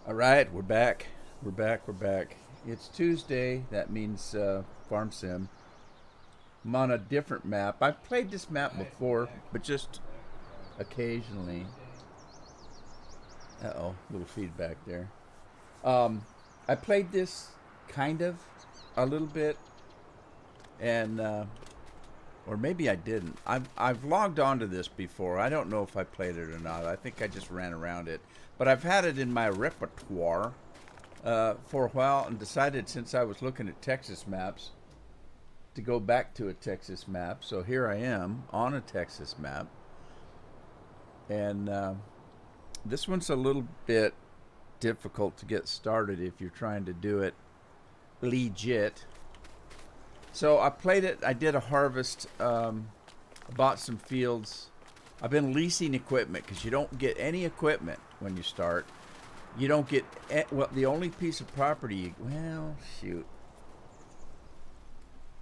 All right, we're back. We're back. We're back. It's Tuesday. That means Farm Sim. I'm on a different map. I've played this map before, but just occasionally. Uh-oh, little feedback there. Um, I played this kind of a little bit, and or maybe I didn't. I've logged onto this before. I don't know if I played it or not. I think I just ran around it, but I've had it in my repertoire for a while, and decided since I was looking at Texas maps to go back to a Texas map. So here I am on a Texas map, and this one's a little bit difficult to get started if you're trying to do it legit. So I played it. I did a harvest. Bought some fields. I've been leasing equipment because you don't get any equipment when you start. You don't get well. The only piece of property. Well, shoot.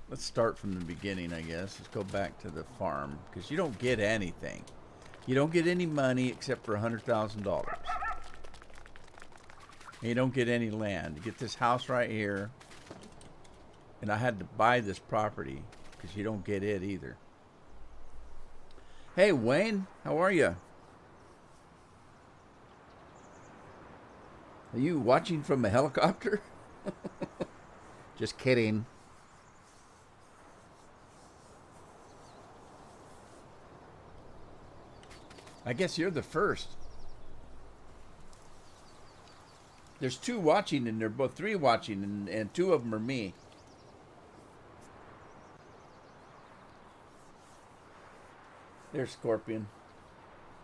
Let's start from the beginning, I guess. Let's go back to the farm because you don't get anything. You don't get any money except for $100,000. You don't get any land. You get this house right here. And I had to buy this property because you don't get it either. Hey, Wayne, how are you? Are you watching from a helicopter? Just kidding. I guess you're the first. There's two watching, and they're both three watching, and two of them are me. There's Scorpion.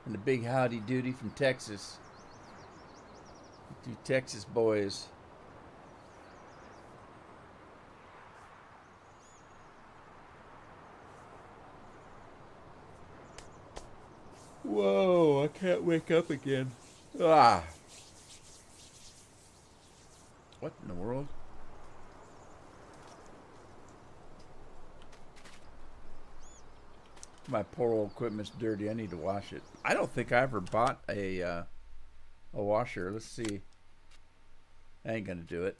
And the big howdy doody from Texas. Two Texas boys. Whoa, I can't wake up again. Ah. What in the world? My poor old equipment's dirty. I need to wash it. I don't think I ever bought a washer. Let's see. I ain't gonna do it.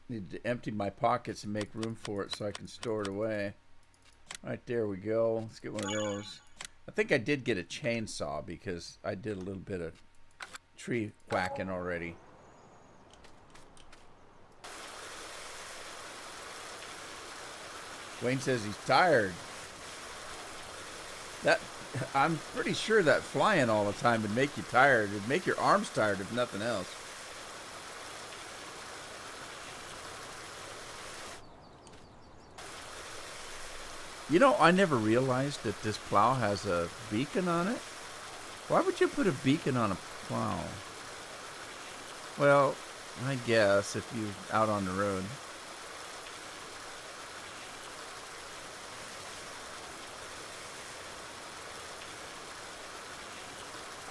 Need to empty my pockets and make room for it so I can store it away. Right, there we go. Let's get one of those. I think I did get a chainsaw because I did a little bit of tree whacking already. Wayne says he's tired. I'm pretty sure that flying all the time would make you tired. It'd make your arms tired if nothing else. You know, I never realized that this plow has a beacon on it. Why would you put a beacon on a plow? Well, I guess if you're out on the road.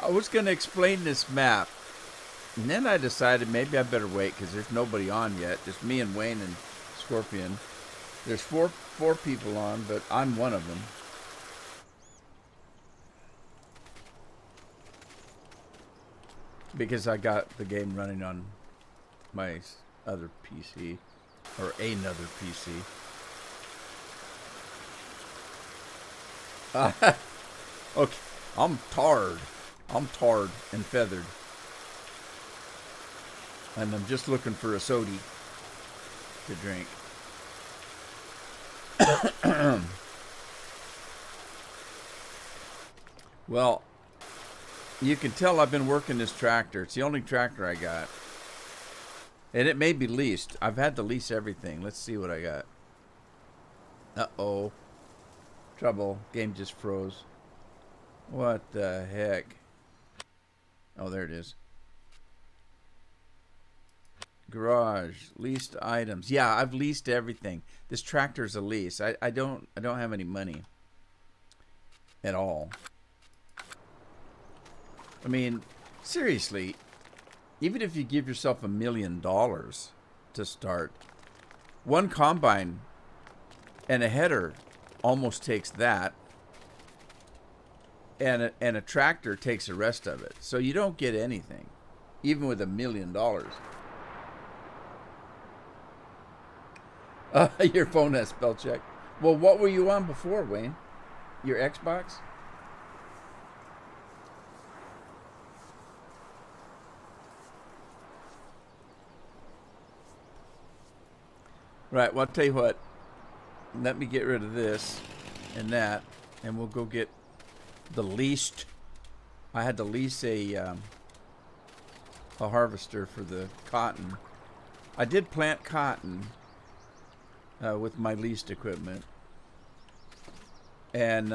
I was going to explain this map, and then I decided maybe I better wait because there's nobody on yet. Just me and Wayne and Scorpion. There's four people on, but I'm one of them. Because I got the game running on my other PC. Or another PC. Okay, I'm tarred. I'm tarred and feathered. And I'm just looking for a sody to drink. Well, you can tell I've been working this tractor. It's the only tractor I got. And it may be leased. I've had to lease everything. Let's see what I got. Uh-oh. Trouble. Game just froze. What the heck? Oh, there it is. Garage, leased items. Yeah, I've leased everything. This tractor's a lease. I don't have any money at all. I mean, seriously, even if you give yourself $1 million to start, one combine and a header almost takes that. and a tractor takes the rest of it. So you don't get anything, even with $1 million. Your phone has spell check. Well, what were you on before, Wayne? Your Xbox? Right, well, I'll tell you what. Let me get rid of this and that, and we'll go get the leased. I had to lease a harvester for the cotton. I did plant cotton with my leased equipment. And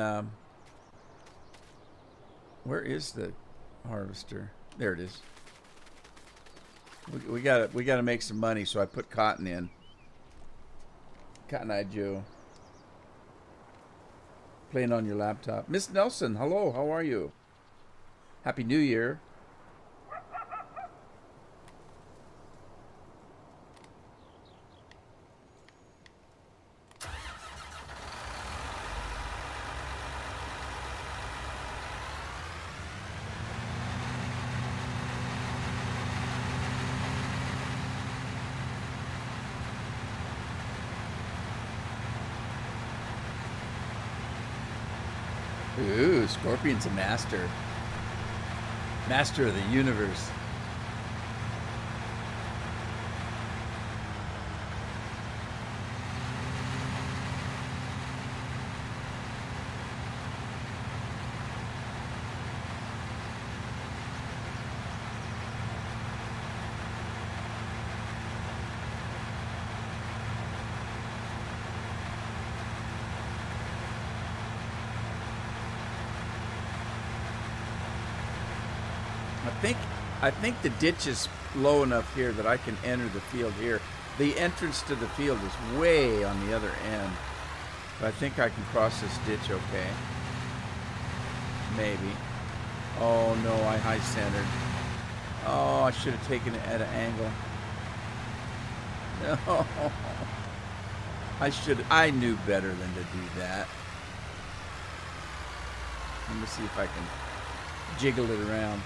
where is the harvester? There it is. We gotta make some money, so I put cotton in. Cotton Eye Joe. Playing on your laptop. Miss Nelson, hello, how are you? Happy New Year. Ooh, Scorpion's a master. Master of the universe. I think the ditch is low enough here that I can enter the field here. The entrance to the field is way on the other end. But I think I can cross this ditch okay. Maybe. Oh no, I high centered. Oh, I should have taken it at an angle. No. I knew better than to do that. Let me see if I can jiggle it around.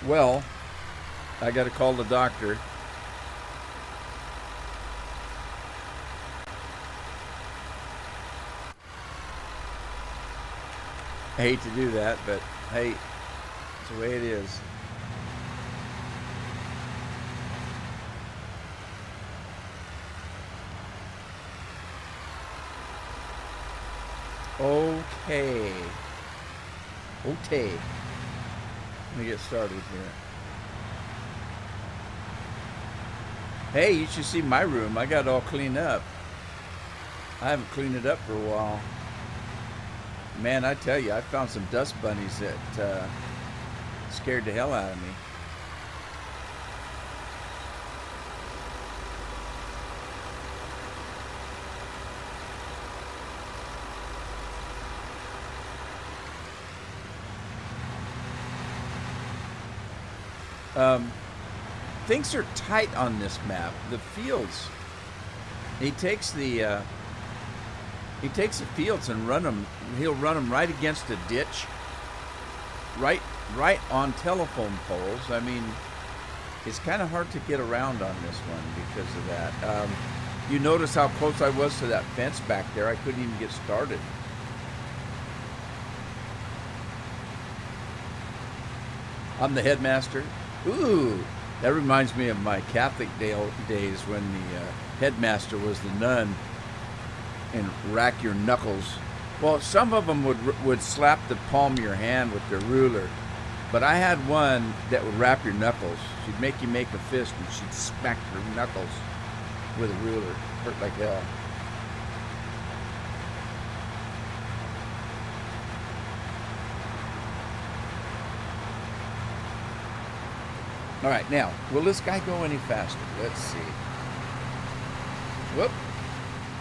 Well, I got to call the doctor. I hate to do that, but hey, it's the way it is. Okay. Let me get started here. Hey, you should see my room. I got it all cleaned up. I haven't cleaned it up for a while. Man, I tell you, I found some dust bunnies that scared the hell out of me. Things are tight on this map. The fields. He takes the fields and run them. He'll run them right against a ditch. Right on telephone poles. I mean, it's kind of hard to get around on this one because of that. You notice how close I was to that fence back there. I couldn't even get started. I'm the headmaster. Ooh, that reminds me of my Catholic days when the headmaster was the nun and rack your knuckles. Well, some of them would slap the palm of your hand with their ruler, but I had one that would wrap your knuckles. She'd make you make a fist and she'd smack your knuckles with a ruler. Hurt like hell. All right, now, will this guy go any faster? Let's see. Whoop.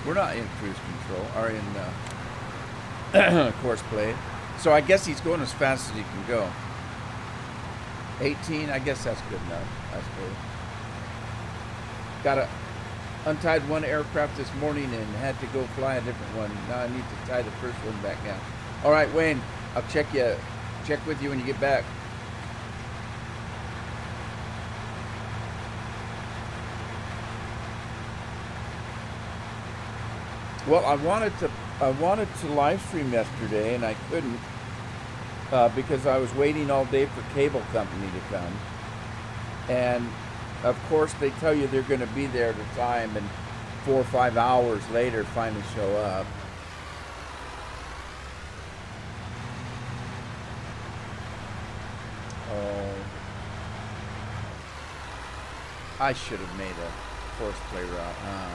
We're not in cruise control, or in course play. So I guess he's going as fast as he can go. 18, I guess that's good enough, I suppose. untied one aircraft this morning and had to go fly a different one. Now I need to tie the first one back down. All right, Wayne, I'll check with you when you get back. Well, I wanted to live stream yesterday, and I couldn't because I was waiting all day for cable company to come. And of course, they tell you they're going to be there at a time, and 4 or 5 hours later, finally show up. Oh, I should have made a horseplay route, huh?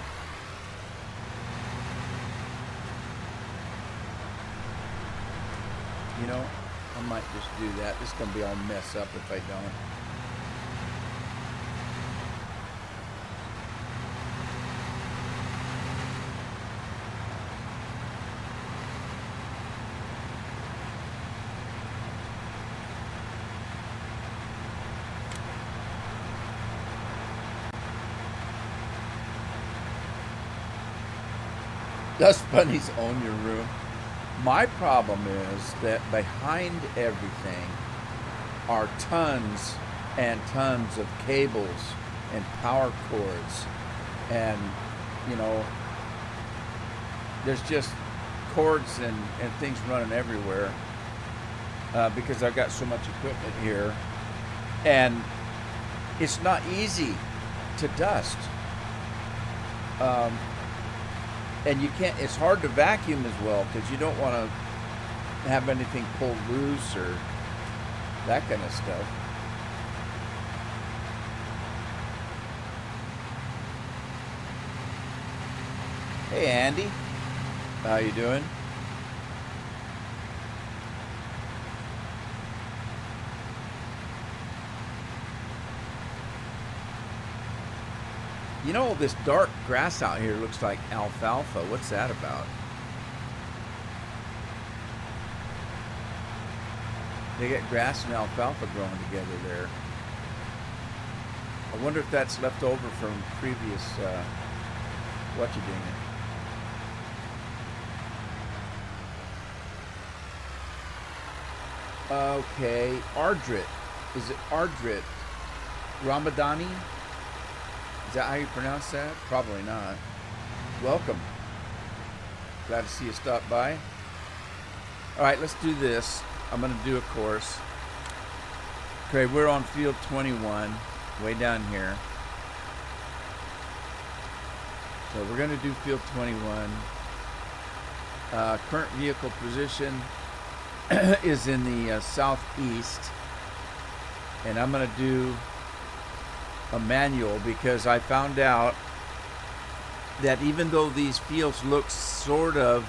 You know, I might just do that. This is going to be all messed up if I don't. Dust bunnies own your room. My problem is that behind everything are tons and tons of cables and power cords, and you know, there's just cords and things running everywhere because I've got so much equipment here, and it's not easy to dust. And you can't, it's hard to vacuum as well because you don't want to have anything pulled loose or that kind of stuff. Hey Andy, how you doing? You know, this dark grass out here looks like alfalfa. What's that about? They got grass and alfalfa growing together there. I wonder if that's left over from previous whatcha-dinger. Okay, Ardrit. Is it Ardrit? Ramadani? Is that how you pronounce that? Probably not. Welcome. Glad to see you stop by. All right, let's do this. I'm going to do a course. Okay, we're on field 21, way down here. So we're going to do field 21. Current vehicle position is in the southeast. And I'm going to do a manual because I found out that even though these fields look sort of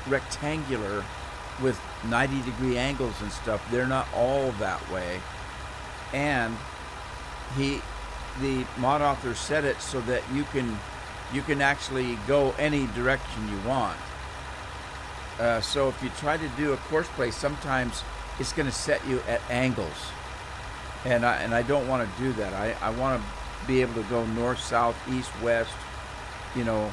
rectangular with 90-degree angles and stuff, they're not all that way. And the mod author set it so that you can actually go any direction you want. So if you try to do a course play, sometimes it's going to set you at angles. And I don't want to do that. I want to be able to go north, south, east, west, you know.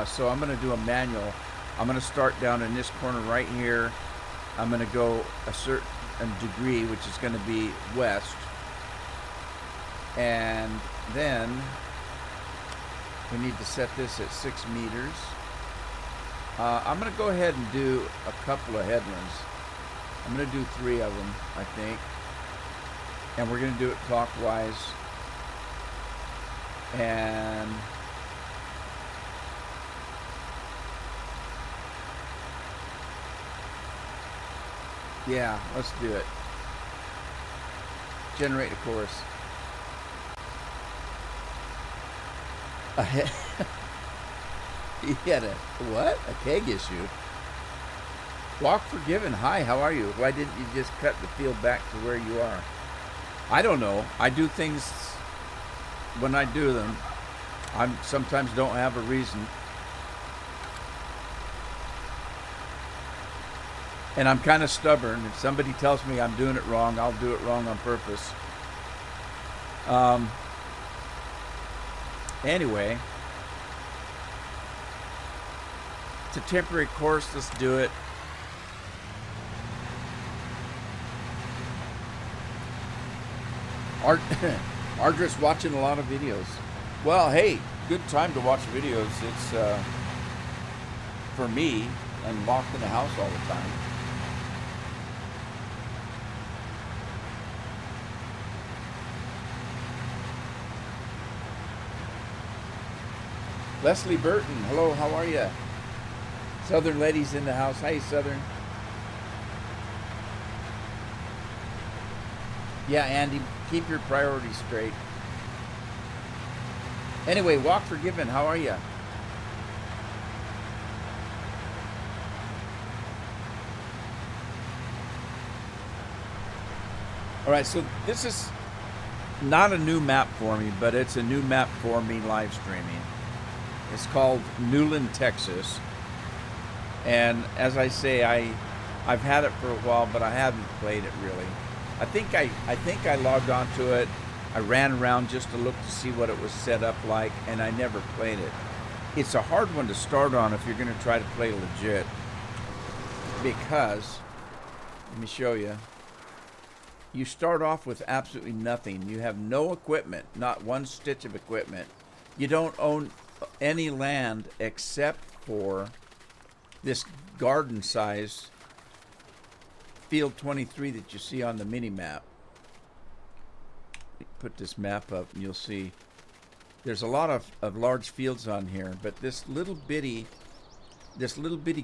So I'm going to do a manual. I'm going to start down in this corner right here. I'm going to go a certain degree, which is going to be west. And then we need to set this at 6 meters. I'm going to go ahead and do a couple of headlands. I'm going to do 3 of them, I think. And we're going to do it clockwise. And yeah, let's do it. Generate a course. He had a what? A keg issue. Walk Forgiven. Hi, how are you? Why didn't you just cut the field back to where you are? I don't know. I do things when I do them. I sometimes don't have a reason. And I'm kind of stubborn. If somebody tells me I'm doing it wrong, I'll do it wrong on purpose. Anyway, it's a temporary course. Let's do it. Ardra's watching a lot of videos. Well, hey, good time to watch videos. It's for me. I'm locked in the house all the time. Leslie Burton, hello, how are you? Southern ladies in the house. Hey, Southern. Yeah, Andy, keep your priorities straight. Anyway, Walk Forgiven, how are you? All right, so this is not a new map for me, but it's a new map for me live streaming. It's called Newlin, Texas. And as I say, I've had it for a while, but I haven't played it really. I think I logged onto it. I ran around just to look to see what it was set up like, and I never played it. It's a hard one to start on if you're going to try to play legit. Because, let me show you. You start off with absolutely nothing. You have no equipment, not one stitch of equipment. You don't own any land except for this garden size field 23 that you see on the mini map. Put this map up and you'll see there's a lot of large fields on here, but this little bitty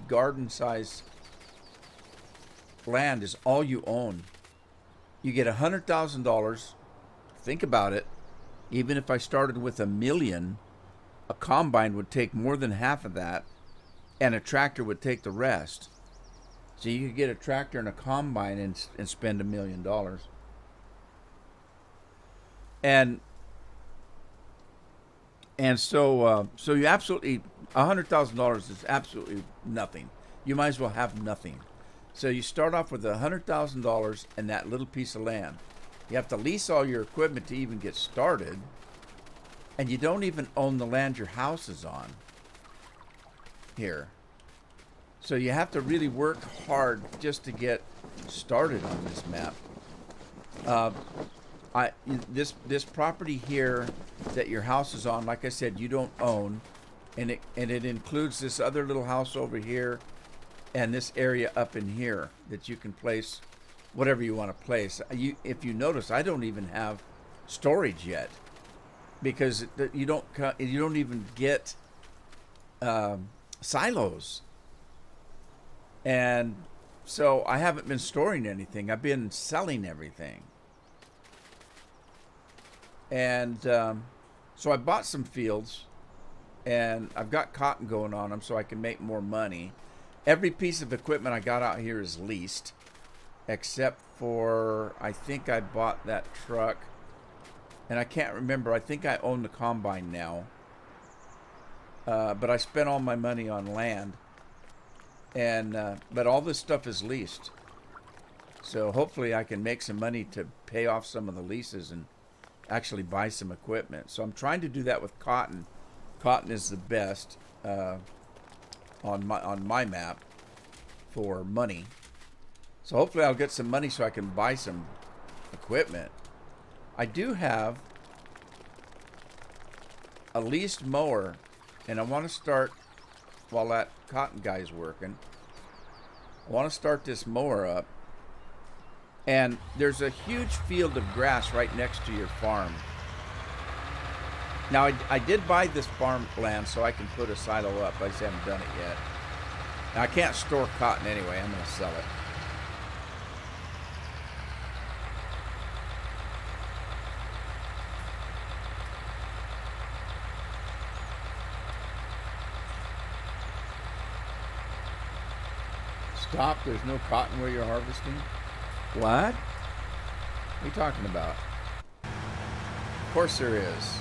garden size land is all you own. You get $100,000. Think about it. Even if I started with $1 million, a combine would take more than half of that, and a tractor would take the rest. So you could get a tractor and a combine and spend $1 million. And so you absolutely, $100,000 is absolutely nothing. You might as well have nothing. So you start off with $100,000 and that little piece of land. You have to lease all your equipment to even get started, and you don't even own the land your house is on here. So you have to really work hard just to get started on this map. This property here that your house is on, like I said, you don't own, and it includes this other little house over here, and this area up in here that you can place whatever you want to place. If you notice, I don't even have storage yet, because you don't even get silos. And so I haven't been storing anything. I've been selling everything. And so I bought some fields, and I've got cotton going on them so I can make more money. Every piece of equipment I got out here is leased, except for, I think I bought that truck, and I can't remember. I think I own the combine now. But I spent all my money on land. And but all this stuff is leased. So hopefully I can make some money to pay off some of the leases and actually buy some equipment. So I'm trying to do that with cotton. Cotton is the best on my map for money. So hopefully I'll get some money so I can buy some equipment. I do have a leased mower, and I want to start, while that cotton guy's working, I want to start this mower up. And there's a huge field of grass right next to your farm. Now, I did buy this farmland so I can put a silo up. I just haven't done it yet. Now, I can't store cotton anyway. I'm going to sell it. Stop. There's no cotton where you're harvesting? What? What are you talking about? Of course there is.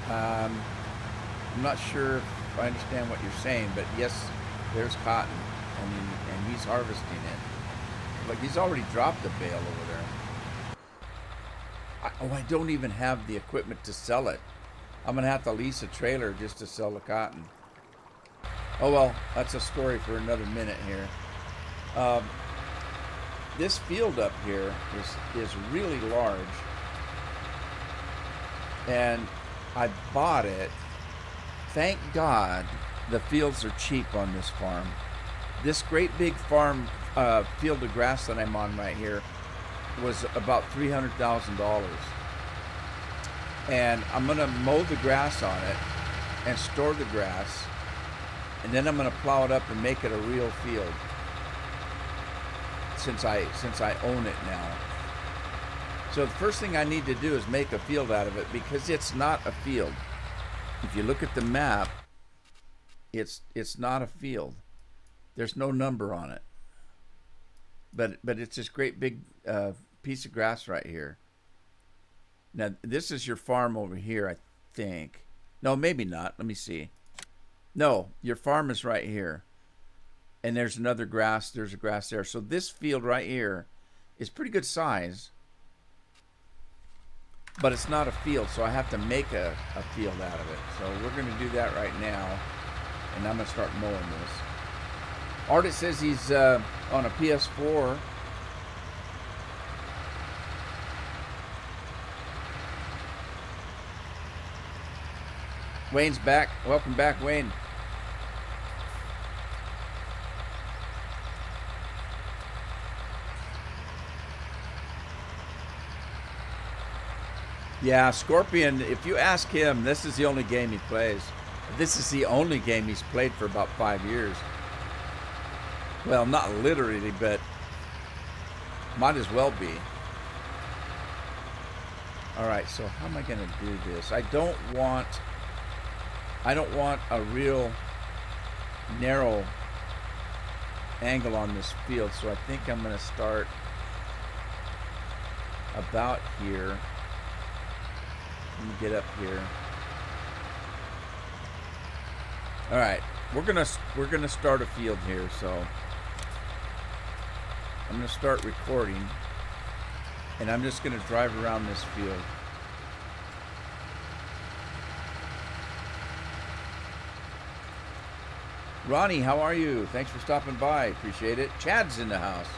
I'm not sure if I understand what you're saying, but yes, there's cotton, and he's harvesting it. Like, he's already dropped a bale over there. I don't even have the equipment to sell it. I'm going to have to lease a trailer just to sell the cotton. Oh, well, that's a story for another minute here. This field up here is really large. And I bought it. Thank God the fields are cheap on this farm. This great big farm field of grass that I'm on right here was about $300,000. And I'm going to mow the grass on it and store the grass. And then I'm going to plow it up and make it a real field. Since I own it now. So the first thing I need to do is make a field out of it, because it's not a field. If you look at the map, it's not a field. There's no number on it. But it's this great big piece of grass right here. Now this is your farm over here, I think. No, maybe not. Let me see. No, your farm is right here. And there's another grass. There's a grass there. So this field right here is pretty good size. But it's not a field, so I have to make a field out of it. So we're going to do that right now. And I'm going to start mowing this. Artist says he's on a PS4. Wayne's back. Welcome back, Wayne. Yeah, Scorpion, if you ask him, this is the only game he plays. This is the only game he's played for about 5 years. Well, not literally, but might as well be. All right, so how am I going to do this? I don't want a real narrow angle on this field, so I think I'm going to start about here. Let me get up here. All right, we're gonna start a field here, so I'm gonna start recording, and I'm just gonna drive around this field. Ronnie, how are you? Thanks for stopping by. Appreciate it. Chad's in the house.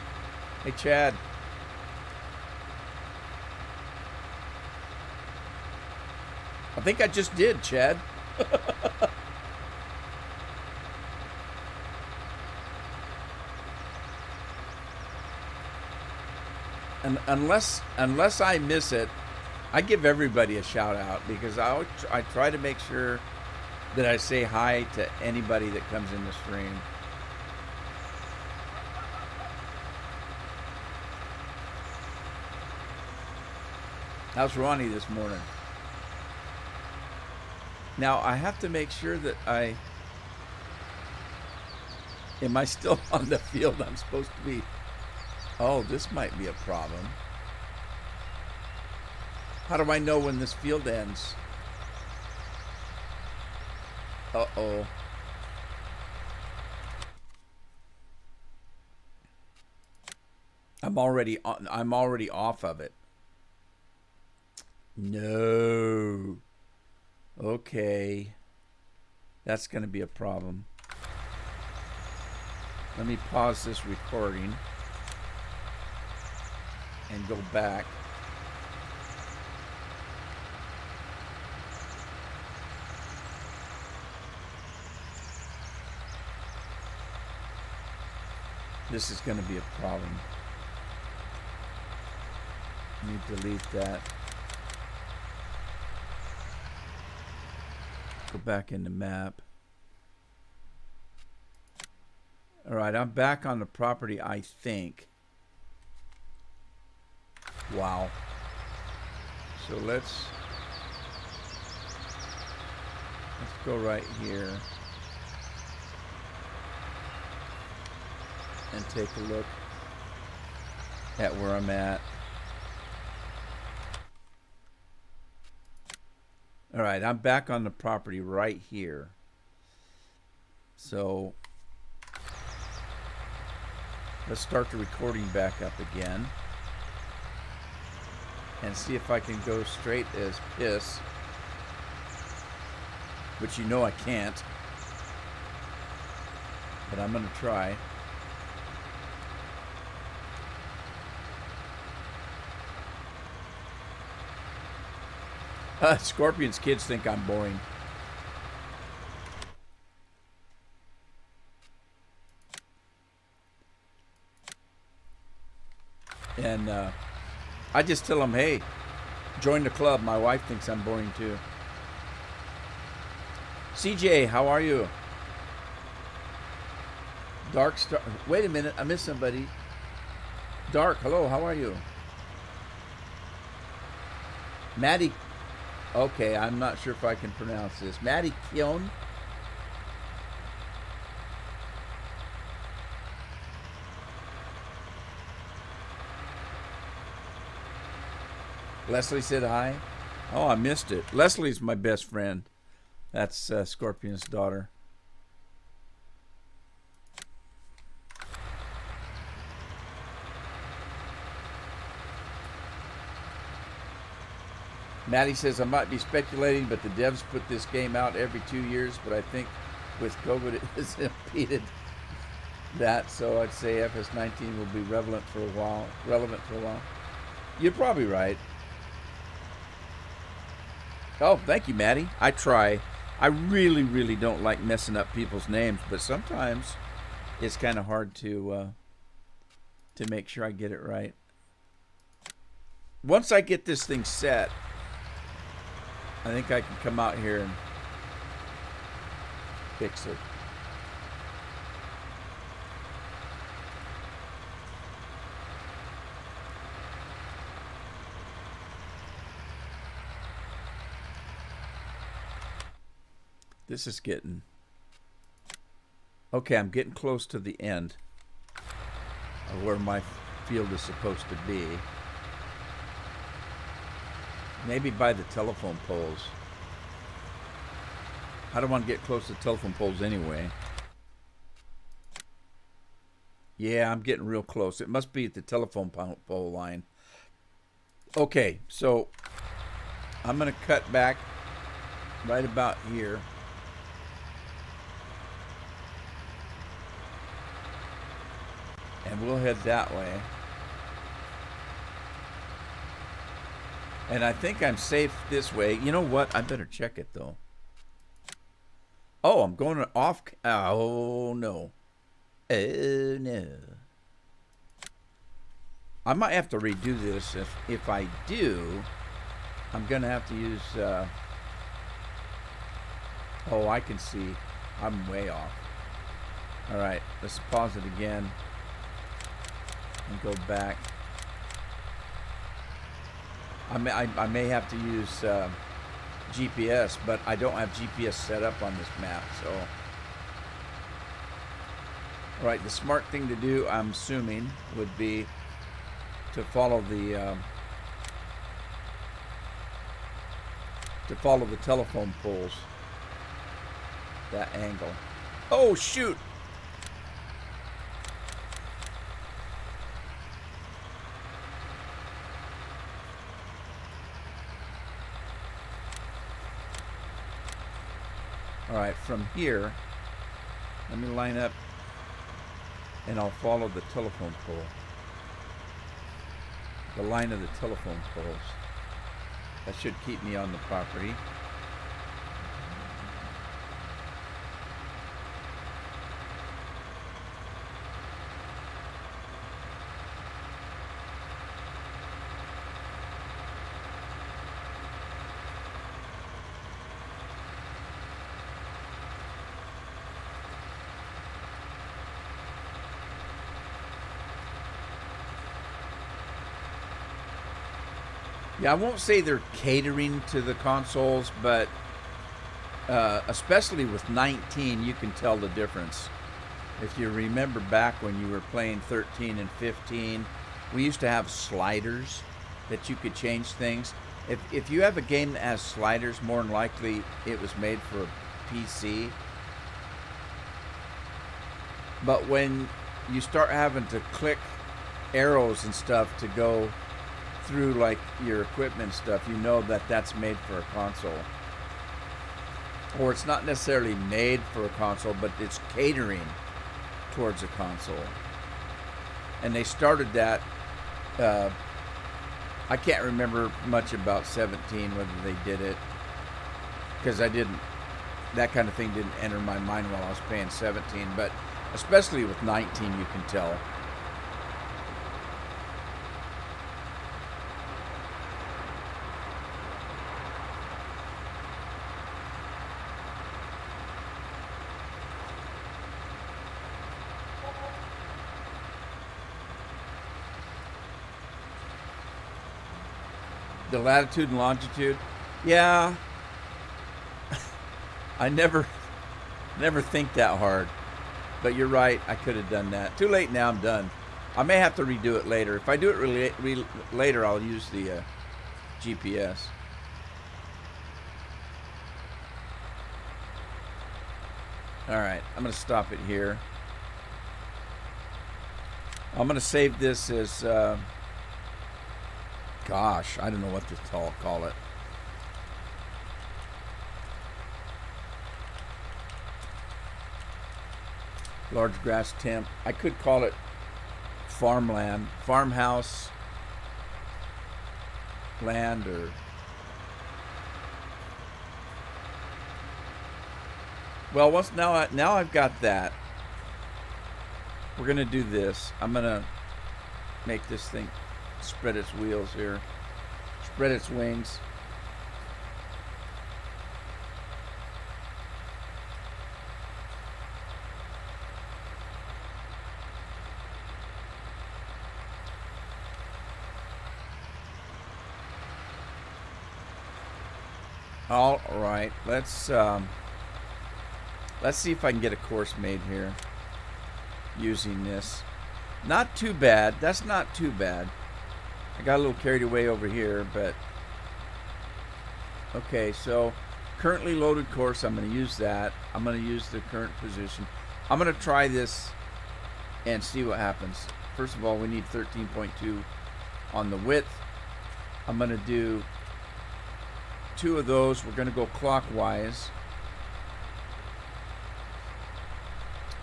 Hey, Chad. I think I just did, Chad. And unless I miss it, I give everybody a shout out, because I try to make sure that I say hi to anybody that comes in the stream. How's Ronnie this morning? Now, I have to make sure that am I still on the field I'm supposed to be? Oh, this might be a problem. How do I know when this field ends? Uh-oh. I'm already off of it. No. Okay. That's going to be a problem. Let me pause this recording and go back. This is going to be a problem. Let me delete that. Go back in the map. All right, I'm back on the property, I think. Wow. So let's go right here and take a look at where I'm at. All right, I'm back on the property right here. So let's start the recording back up again. and see if I can go straight as piss, which you know I can't, but I'm gonna try. Scorpion's kids think I'm boring. And I just tell them, hey, join the club. My wife thinks I'm boring too. CJ, how are you? Dark Star. Wait a minute, I missed somebody. Dark, hello, how are you? Maddie. Okay, I'm not sure if I can pronounce this. Maddie Kion. Leslie said hi. Oh, I missed it. Leslie's my best friend. That's Scorpion's daughter. Maddie says, I might be speculating, but the devs put this game out every 2 years, but I think with COVID it has impeded that, so I'd say FS19 will be relevant for a while. You're probably right. Oh, thank you, Maddie. I try. I really, really don't like messing up people's names, but sometimes it's kind of hard to make sure I get it right. Once I get this thing set, I think I can come out here and fix it. This is getting... Okay, I'm getting close to the end of where my field is supposed to be. Maybe by the telephone poles. I don't want to get close to telephone poles anyway. Yeah, I'm getting real close. It must be at the telephone pole line. Okay, so I'm going to cut back right about here. And we'll head that way. And I think I'm safe this way. You know what? I better check it, though. Oh, I'm going off. Oh, no. Oh, no. I might have to redo this. If I do, I'm going to have to use... Oh, I can see. I'm way off. All right. Let's pause it again. And go back. I may have to use GPS, but I don't have GPS set up on this map, so. All right, the smart thing to do, I'm assuming, would be to follow the telephone poles. That angle. Oh shoot! All right, from here, let me line up and I'll follow the telephone pole. The line of the telephone poles. That should keep me on the property. Yeah, I won't say they're catering to the consoles, but especially with 19, you can tell the difference. If you remember back when you were playing 13 and 15, we used to have sliders that you could change things. If you have a game that has sliders, more than likely it was made for a PC. But when you start having to click arrows and stuff to go through like your equipment stuff, you know that that's made for a console. Or it's not necessarily made for a console, but it's catering towards a console. And they started that, I can't remember much about 17, whether they did it, because that kind of thing didn't enter my mind while I was playing 17, but especially with 19 you can tell. The latitude and longitude, yeah. I never think that hard, but you're right. I could have done that. Too late now. I'm done. I may have to redo it later. If I do it later, I'll use the GPS. All right, I'm gonna stop it here. I'm gonna save this as. Gosh, I don't know what to call it. Large grass temp. I could call it farmland, farmhouse land, or well, now I've got that. We're gonna do this. I'm gonna make this thing spread its wheels here, spread its wings. All right, let's see if I can get a course made here using this. Not too bad. That's not too bad. I got a little carried away over here, but okay, so currently loaded course, I'm going to use that. I'm going to use the current position. I'm going to try this and see what happens. First of all, we need 13.2 on the width. I'm going to do 2 of those. We're going to go clockwise.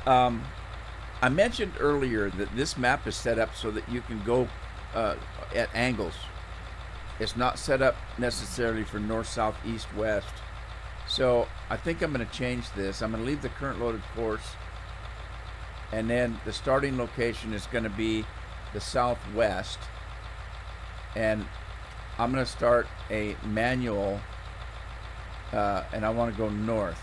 I mentioned earlier that this map is set up so that you can go at angles. It's not set up necessarily for north, south, east, west. So I think I'm going to change this. I'm going to leave the current loaded course, and then the starting location is going to be the southwest, and I'm going to start a manual, and I want to go north.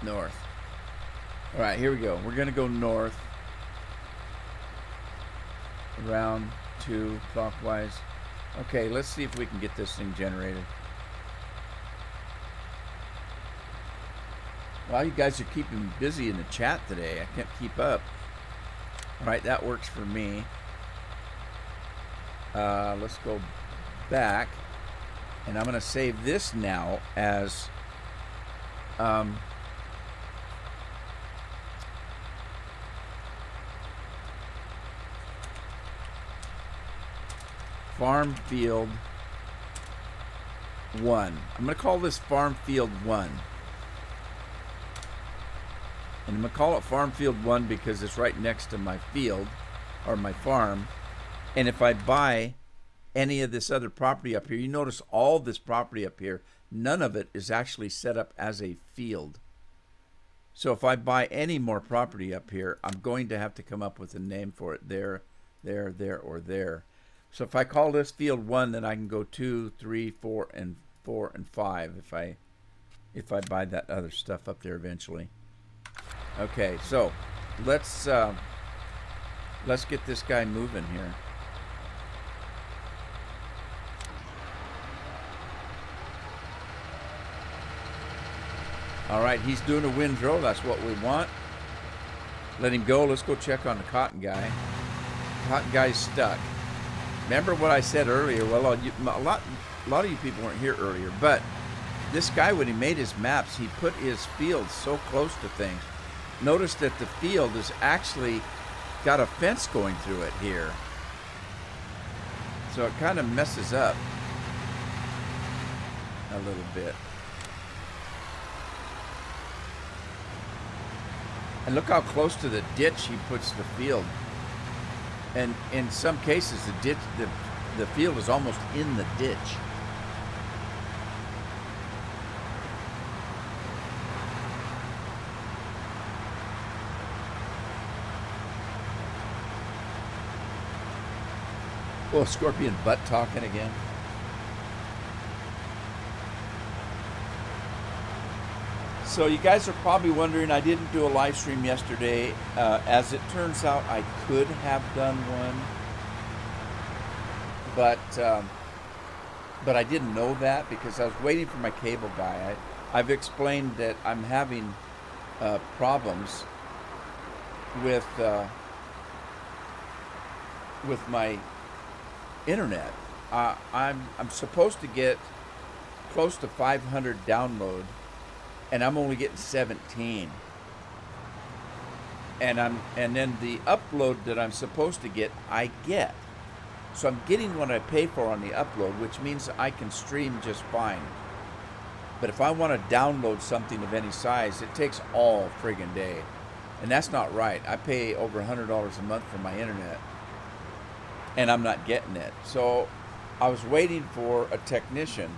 North. All right, here we go. We're going to go north around 2 clockwise. Okay, let's see if we can get this thing generated. Wow, you guys are keeping me busy in the chat today. I can't keep up. All right, that works for me. Let's go back, and I'm going to save this now as Farm Field 1. I'm going to call this Farm Field 1. And I'm going to call it Farm Field 1 because it's right next to my field, or my farm. And if I buy any of this other property up here, you notice all this property up here, none of it is actually set up as a field. So if I buy any more property up here, I'm going to have to come up with a name for it. There, or there. So if I call this field 1, then I can go 2, 3, 4, and 5 if I buy that other stuff up there eventually. Okay, so let's get this guy moving here. All right, he's doing a windrow. That's what we want. Let him go. Let's go check on the cotton guy. Cotton guy's stuck. remember what I said earlier? Well, a lot of you people weren't here earlier, but this guy, when he made his maps, he put his fields so close to things. Notice that the field has actually got a fence going through it here. So it kind of messes up a little bit. And look how close to the ditch he puts the field. And in some cases, the field is almost in the ditch. Oh, scorpion butt talking again. So you guys are probably wondering, I didn't do a live stream yesterday. As it turns out, I could have done one, but I didn't know that because I was waiting for my cable guy. I've explained that I'm having problems with my internet. I'm supposed to get close to 500 download, and I'm only getting 17. And then the upload that I'm supposed to get, I get. So I'm getting what I pay for on the upload, which means I can stream just fine. But if I want to download something of any size, it takes all friggin' day. And that's not right. I pay over $100 a month for my internet, and I'm not getting it. So I was waiting for a technician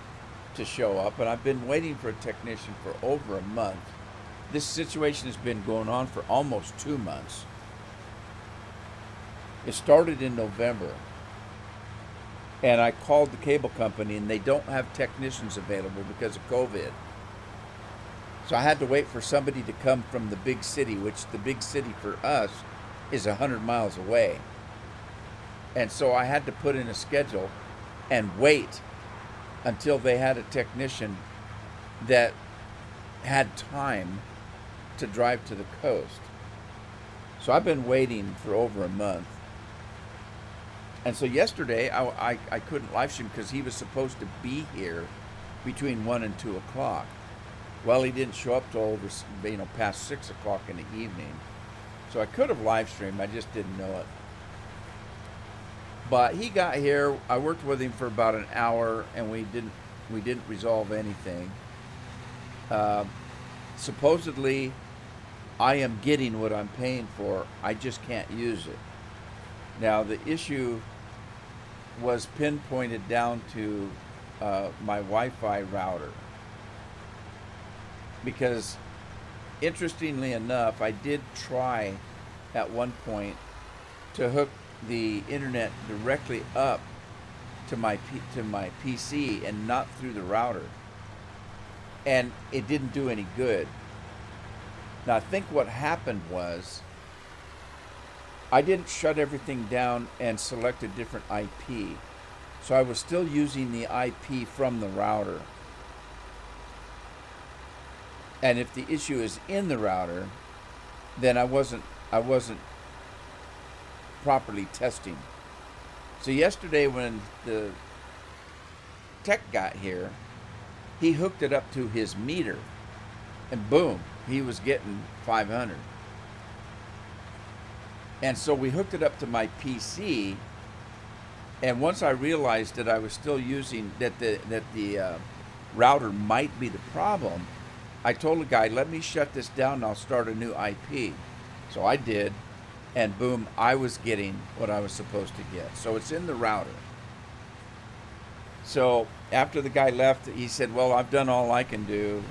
to show up, and I've been waiting for a technician for over a month. This situation has been going on for almost 2 months. It started in November, and I called the cable company, and they don't have technicians available because of COVID. So I had to wait for somebody to come from the big city, which the big city for us is 100 miles away. And so I had to put in a schedule and wait until they had a technician that had time to drive to the coast. So I've been waiting for over a month. And so yesterday I couldn't live stream because he was supposed to be here between 1 and 2 o'clock. Well, he didn't show up till over, past 6 o'clock in the evening. So I could have live streamed, I just didn't know it. But he got here. I worked with him for about an hour, and we didn't resolve anything. Supposedly, I am getting what I'm paying for. I just can't use it. Now, the issue was pinpointed down to my Wi-Fi router, because interestingly enough, I did try at one point to hook the internet directly up to my PC and not through the router, and it didn't do any good. Now I think what happened was I didn't shut everything down and select a different IP, so I was still using the IP from the router. And if the issue is in the router, then I wasn't properly testing. So yesterday when the tech got here, he hooked it up to his meter, and boom, he was getting 500. And so we hooked it up to my PC, and once I realized that I was still using that the router might be the problem, I told the guy, let me shut this down and I'll start a new IP. So I did, and boom, I was getting what I was supposed to get. So it's in the router. So after the guy left, he said, well, I've done all I can do.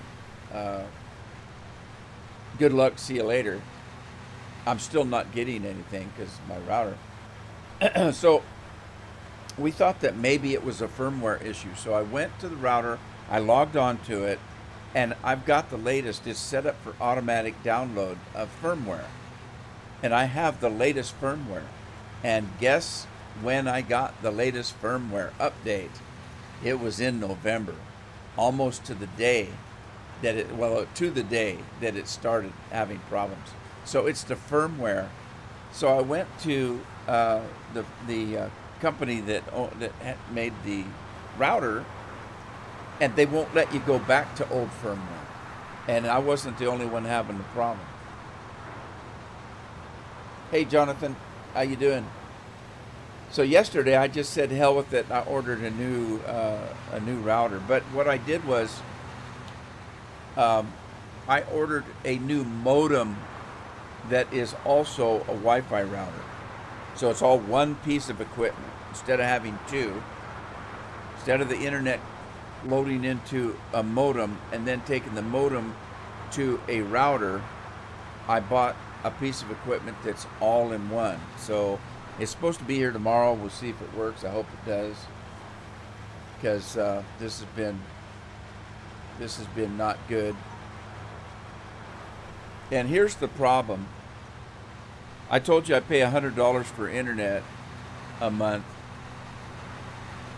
Good luck, see you later. I'm still not getting anything because my router. So we thought that maybe it was a firmware issue. So I went to the router, I logged on to it, and I've got the latest. It's set up for automatic download of firmware. And I have the latest firmware. And guess when I got the latest firmware update? It was in November, almost to the day that it started having problems. So it's the firmware. So I went to the company that made the router, and they won't let you go back to old firmware. And I wasn't the only one having the problem. Hey, Jonathan, how you doing? So yesterday I just said hell with it. I ordered a new router. But what I did was I ordered a new modem that is also a Wi-Fi router. So it's all one piece of equipment instead of having two. Instead of the internet loading into a modem and then taking the modem to a router, I bought a piece of equipment that's all in one. So it's supposed to be here tomorrow. We'll see if it works. I hope it does, because this has been not good. And here's the problem. I told you I pay $100 for internet a month,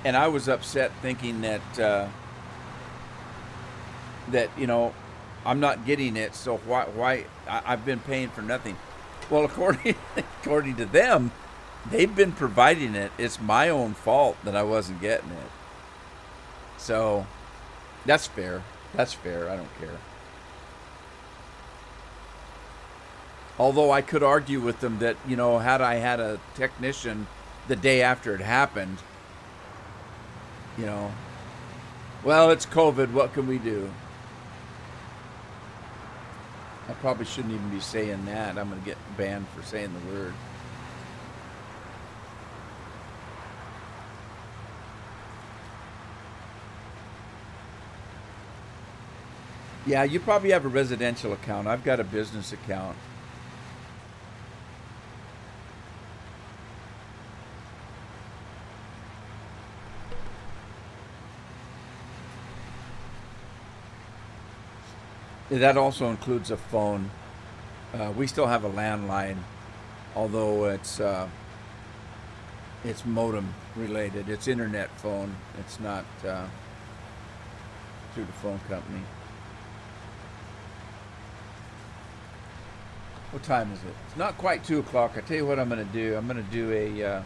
and I was upset thinking that I'm not getting it. So why I've been paying for nothing? Well, according to them, they've been providing it. It's my own fault that I wasn't getting it. So that's fair. That's fair. I don't care. Although I could argue with them that, had I had a technician the day after it happened, well, it's COVID. What can we do? I probably shouldn't even be saying that. I'm going to get banned for saying the word. Yeah, you probably have a residential account. I've got a business account. That also includes a phone. We still have a landline, although it's modem related. It's internet phone. It's not through the phone company. What time is it? It's not quite 2 o'clock. I tell you what I'm going to do. I'm going to do a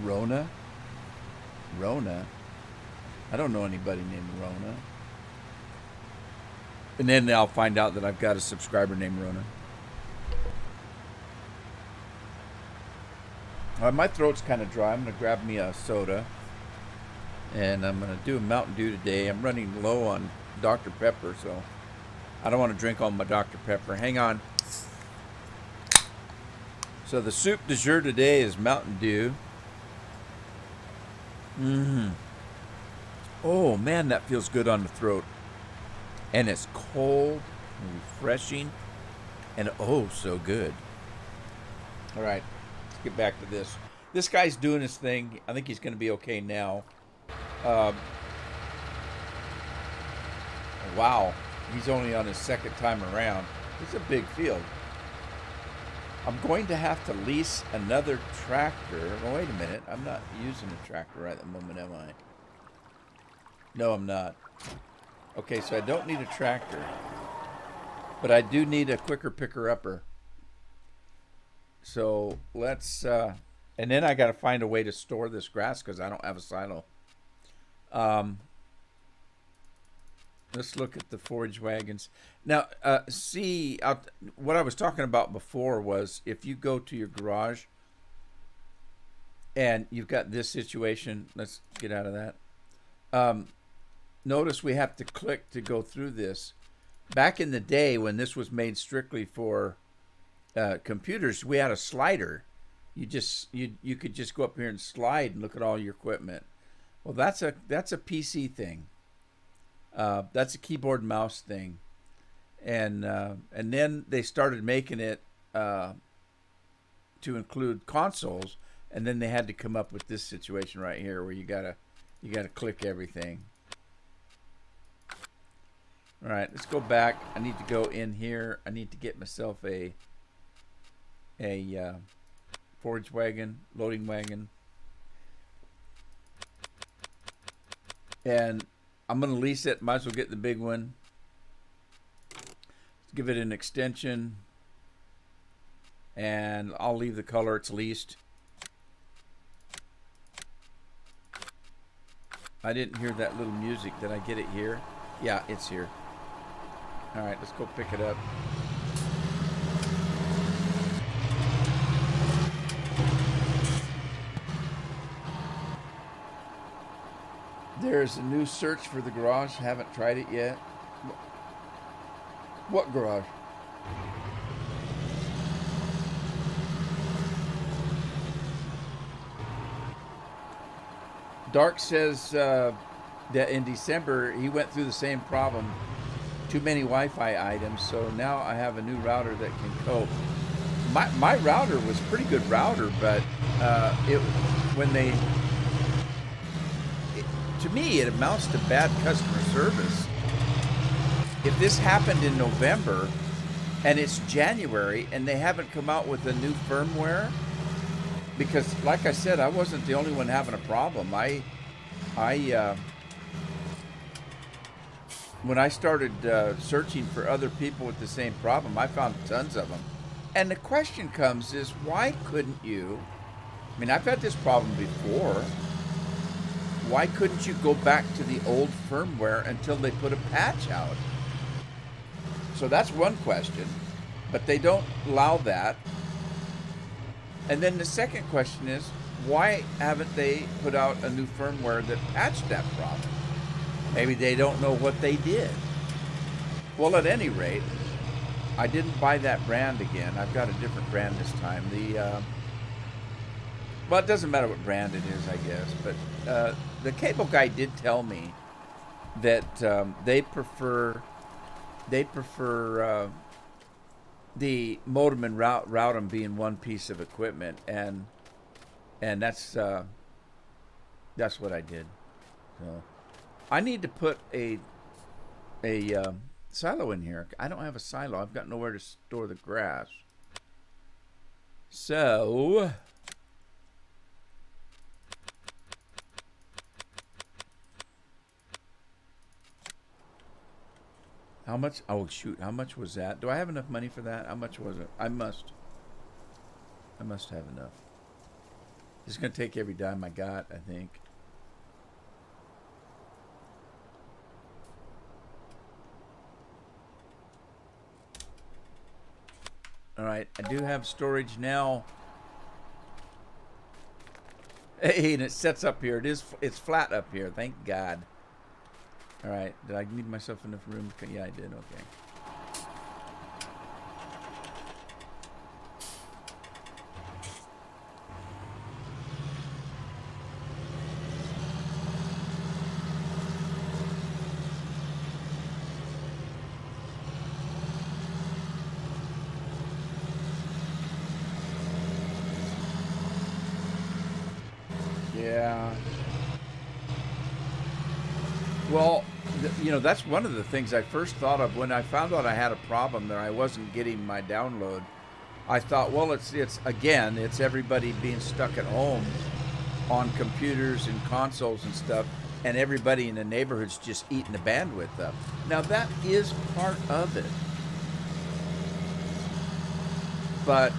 Rona. Rona? I don't know anybody named Rona. And then I'll find out that I've got a subscriber named Rona. My throat's kind of dry. I'm going to grab me a soda. And I'm going to do a Mountain Dew today. I'm running low on Dr. Pepper, so I don't want to drink all my Dr. Pepper. Hang on. So the soup du jour today is Mountain Dew. Oh, man, that feels good on the throat. And it's cold and refreshing and oh, so good. All right, let's get back to this. This guy's doing his thing. I think he's going to be okay now. Wow, he's only on his second time around. It's a big field. I'm going to have to lease another tractor. Oh, wait a minute. I'm not using a tractor right at the moment, am I? No, I'm not. Okay, so I don't need a tractor, but I do need a quicker picker-upper. So let's, and then I got to find a way to store this grass because I don't have a silo. Let's look at the forage wagons. Now, what I was talking about before was if you go to your garage and you've got this situation, let's get out of that. Notice we have to click to go through this. Back in the day when this was made strictly for computers, we had a slider. You could just go up here and slide and look at all your equipment. Well, that's a PC thing. That's a keyboard and mouse thing, and then they started making it to include consoles, and then they had to come up with this situation right here where you gotta click everything. All right, let's go back. I need to go in here. I need to get myself a forage wagon, loading wagon, and I'm going to lease it. Might as well get the big one. Let's give it an extension, and I'll leave the color it's leased. I didn't hear that little music. Did I get it here? Yeah, it's here. All right, let's go pick it up. There's a new search for the garage. Haven't tried it yet. What garage? Dark says that in December he went through the same problem. Too many Wi-Fi items, so now I have a new router that can cope. My router was a pretty good router, but to me it amounts to bad customer service. If this happened in November and it's January and they haven't come out with a new firmware, because like I said, I wasn't the only one having a problem. When I started searching for other people with the same problem, I found tons of them. And the question comes is, why couldn't you, I mean, I've had this problem before, why couldn't you go back to the old firmware until they put a patch out? So that's one question, but they don't allow that. And then the second question is, why haven't they put out a new firmware that patched that problem? Maybe they don't know what they did. Well, at any rate, I didn't buy that brand again. I've got a different brand this time. Well, it doesn't matter what brand it is, I guess. But the cable guy did tell me that they prefer the modem and routern being one piece of equipment, and that's what I did. So I need to put a silo in here. I don't have a silo. I've got nowhere to store the grass. So how much? Oh shoot! How much was that? Do I have enough money for that? How much was it? I must have enough. It's gonna take every dime I got, I think. All right, I do have storage now. Hey, and it sets up here. It's flat up here. Thank God. All right, did I need myself enough room? Yeah, I did. Okay. Yeah. Well, that's one of the things I first thought of when I found out I had a problem that I wasn't getting my download. I thought, well, it's everybody being stuck at home on computers and consoles and stuff, and everybody in the neighborhood's just eating the bandwidth up. Now, that is part of it. But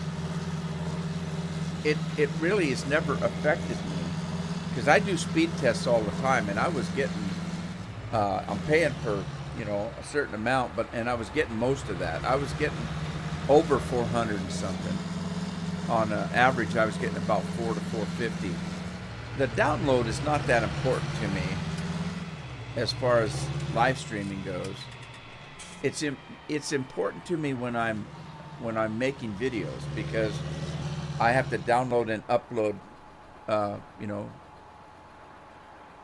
it really has never affected me. Because I do speed tests all the time, and I was getting, I'm paying for, a certain amount, and I was getting most of that. I was getting over 400 and something. On average, I was getting about 4 to 450. The download is not that important to me as far as live streaming goes. It's important to me when I'm making videos, because I have to download and upload,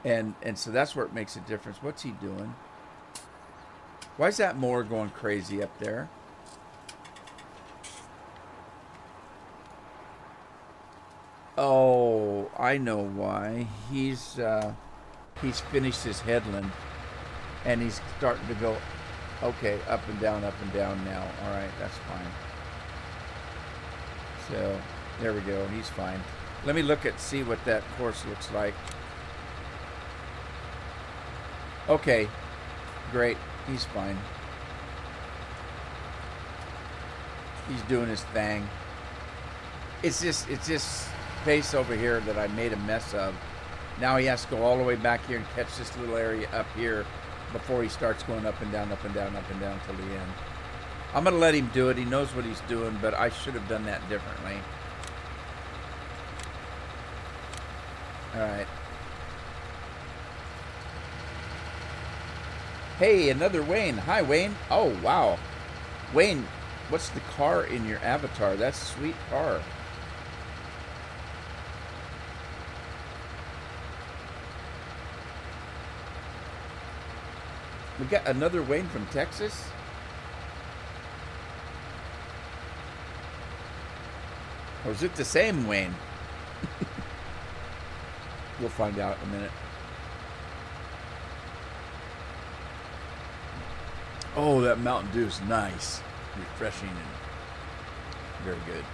and so that's where it makes a difference. What's he doing? Why is that mower going crazy up there? Oh, I know why. He's finished his headland, and he's starting to go, okay, up and down now. All right, that's fine. So there we go. He's fine. Let me see what that course looks like. Okay, great. He's fine. He's doing his thing. It's this space over here that I made a mess of. Now he has to go all the way back here and catch this little area up here before he starts going up and down, up and down, up and down till the end. I'm going to let him do it. He knows what he's doing, but I should have done that differently. All right. Hey, another Wayne. Hi, Wayne. Oh, wow. Wayne, what's the car in your avatar? That's a sweet car. We got another Wayne from Texas. Or is it the same Wayne? We'll find out in a minute. Oh, that Mountain Dew is nice. Refreshing and very good.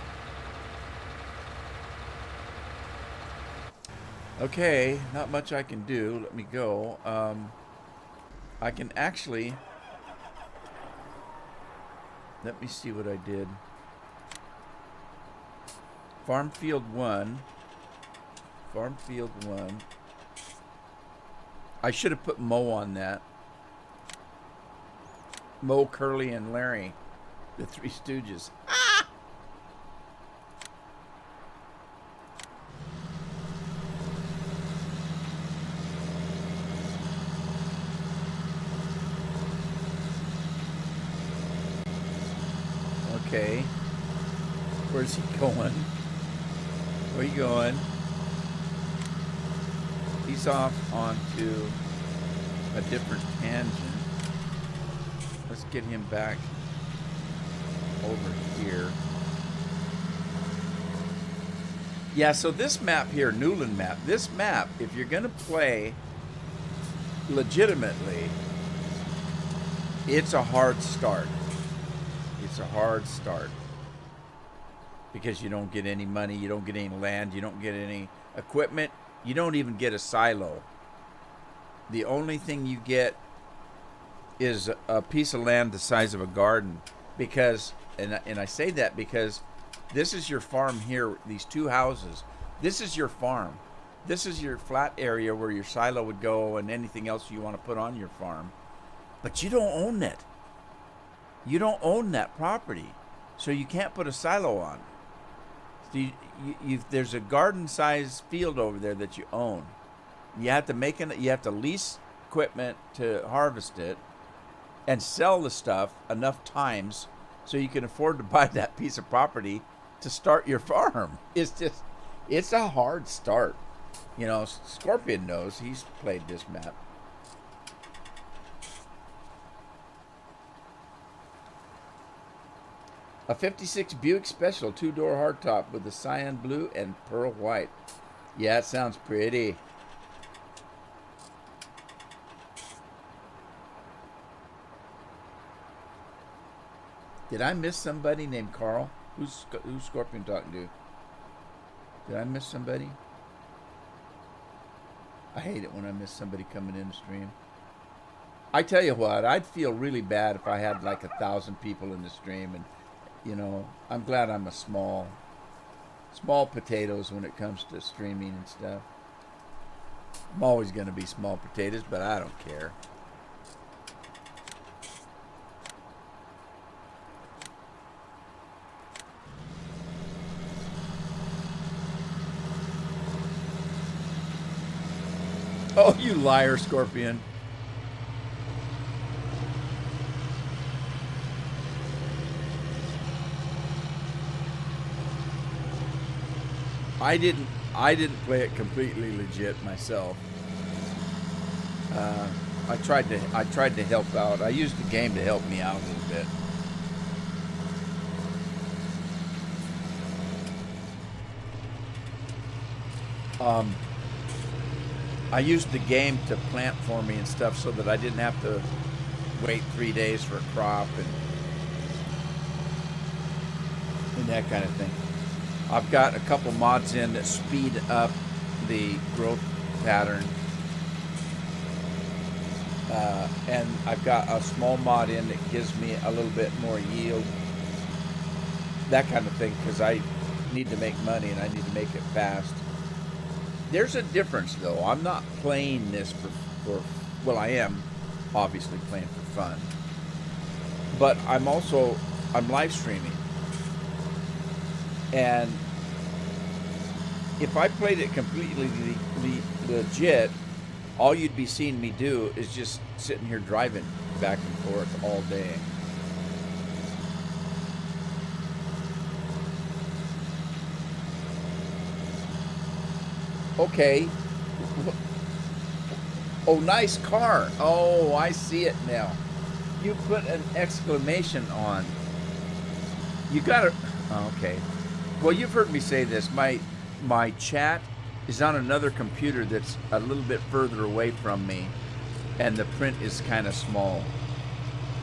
Okay, not much I can do. Let me go. I can actually... Let me see what I did. Farm Field 1. Farm Field 1. I should have put Mo on that. Mo, Curly, and Larry. The Three Stooges. Ah! Okay. Where's he going? Where are you going? He's off onto a different tangent. Let's get him back over here. Yeah, so this map here, Newlin map, this map, if you're going to play legitimately, it's a hard start. It's a hard start. Because you don't get any money, you don't get any land, you don't get any equipment, you don't even get a silo. The only thing you get is a piece of land the size of a garden. Because, and I say that because this is your farm here, these two houses. This is your farm. This is your flat area where your silo would go and anything else you want to put on your farm. But you don't own it. You don't own that property. So you can't put a silo on. So there's a garden-sized field over there that you own. You have to lease equipment to harvest it and sell the stuff enough times so you can afford to buy that piece of property to start your farm. It's a hard start. You know, Scorpion knows. He's played this map. A 56 Buick Special 2-door hardtop with the cyan blue and pearl white. Yeah, it sounds pretty. Did I miss somebody named Carl? Who's Scorpion talking to? Did I miss somebody? I hate it when I miss somebody coming in the stream. I tell you what, I'd feel really bad if I had like 1,000 people in the stream, and you know, I'm glad I'm a small potatoes when it comes to streaming and stuff. I'm always going to be small potatoes, but I don't care. Oh, you liar, Scorpion. I didn't play it completely legit myself. I tried to help out. I used the game to help me out a little bit. I used the game to plant for me and stuff so that I didn't have to wait 3 days for a crop and that kind of thing. I've got a couple mods in that speed up the growth pattern. And I've got a small mod in that gives me a little bit more yield. That kind of thing, because I need to make money and I need to make it fast. There's a difference, though. I'm not playing this for well, I am obviously playing for fun, but I'm live streaming, and if I played it completely legit, all you'd be seeing me do is just sitting here driving back and forth all day. Okay. Oh, nice car. Oh, I see it now. You put an exclamation on. You gotta. Oh, okay. Well, you've heard me say this. My chat is on another computer that's a little bit further away from me, and the print is kind of small.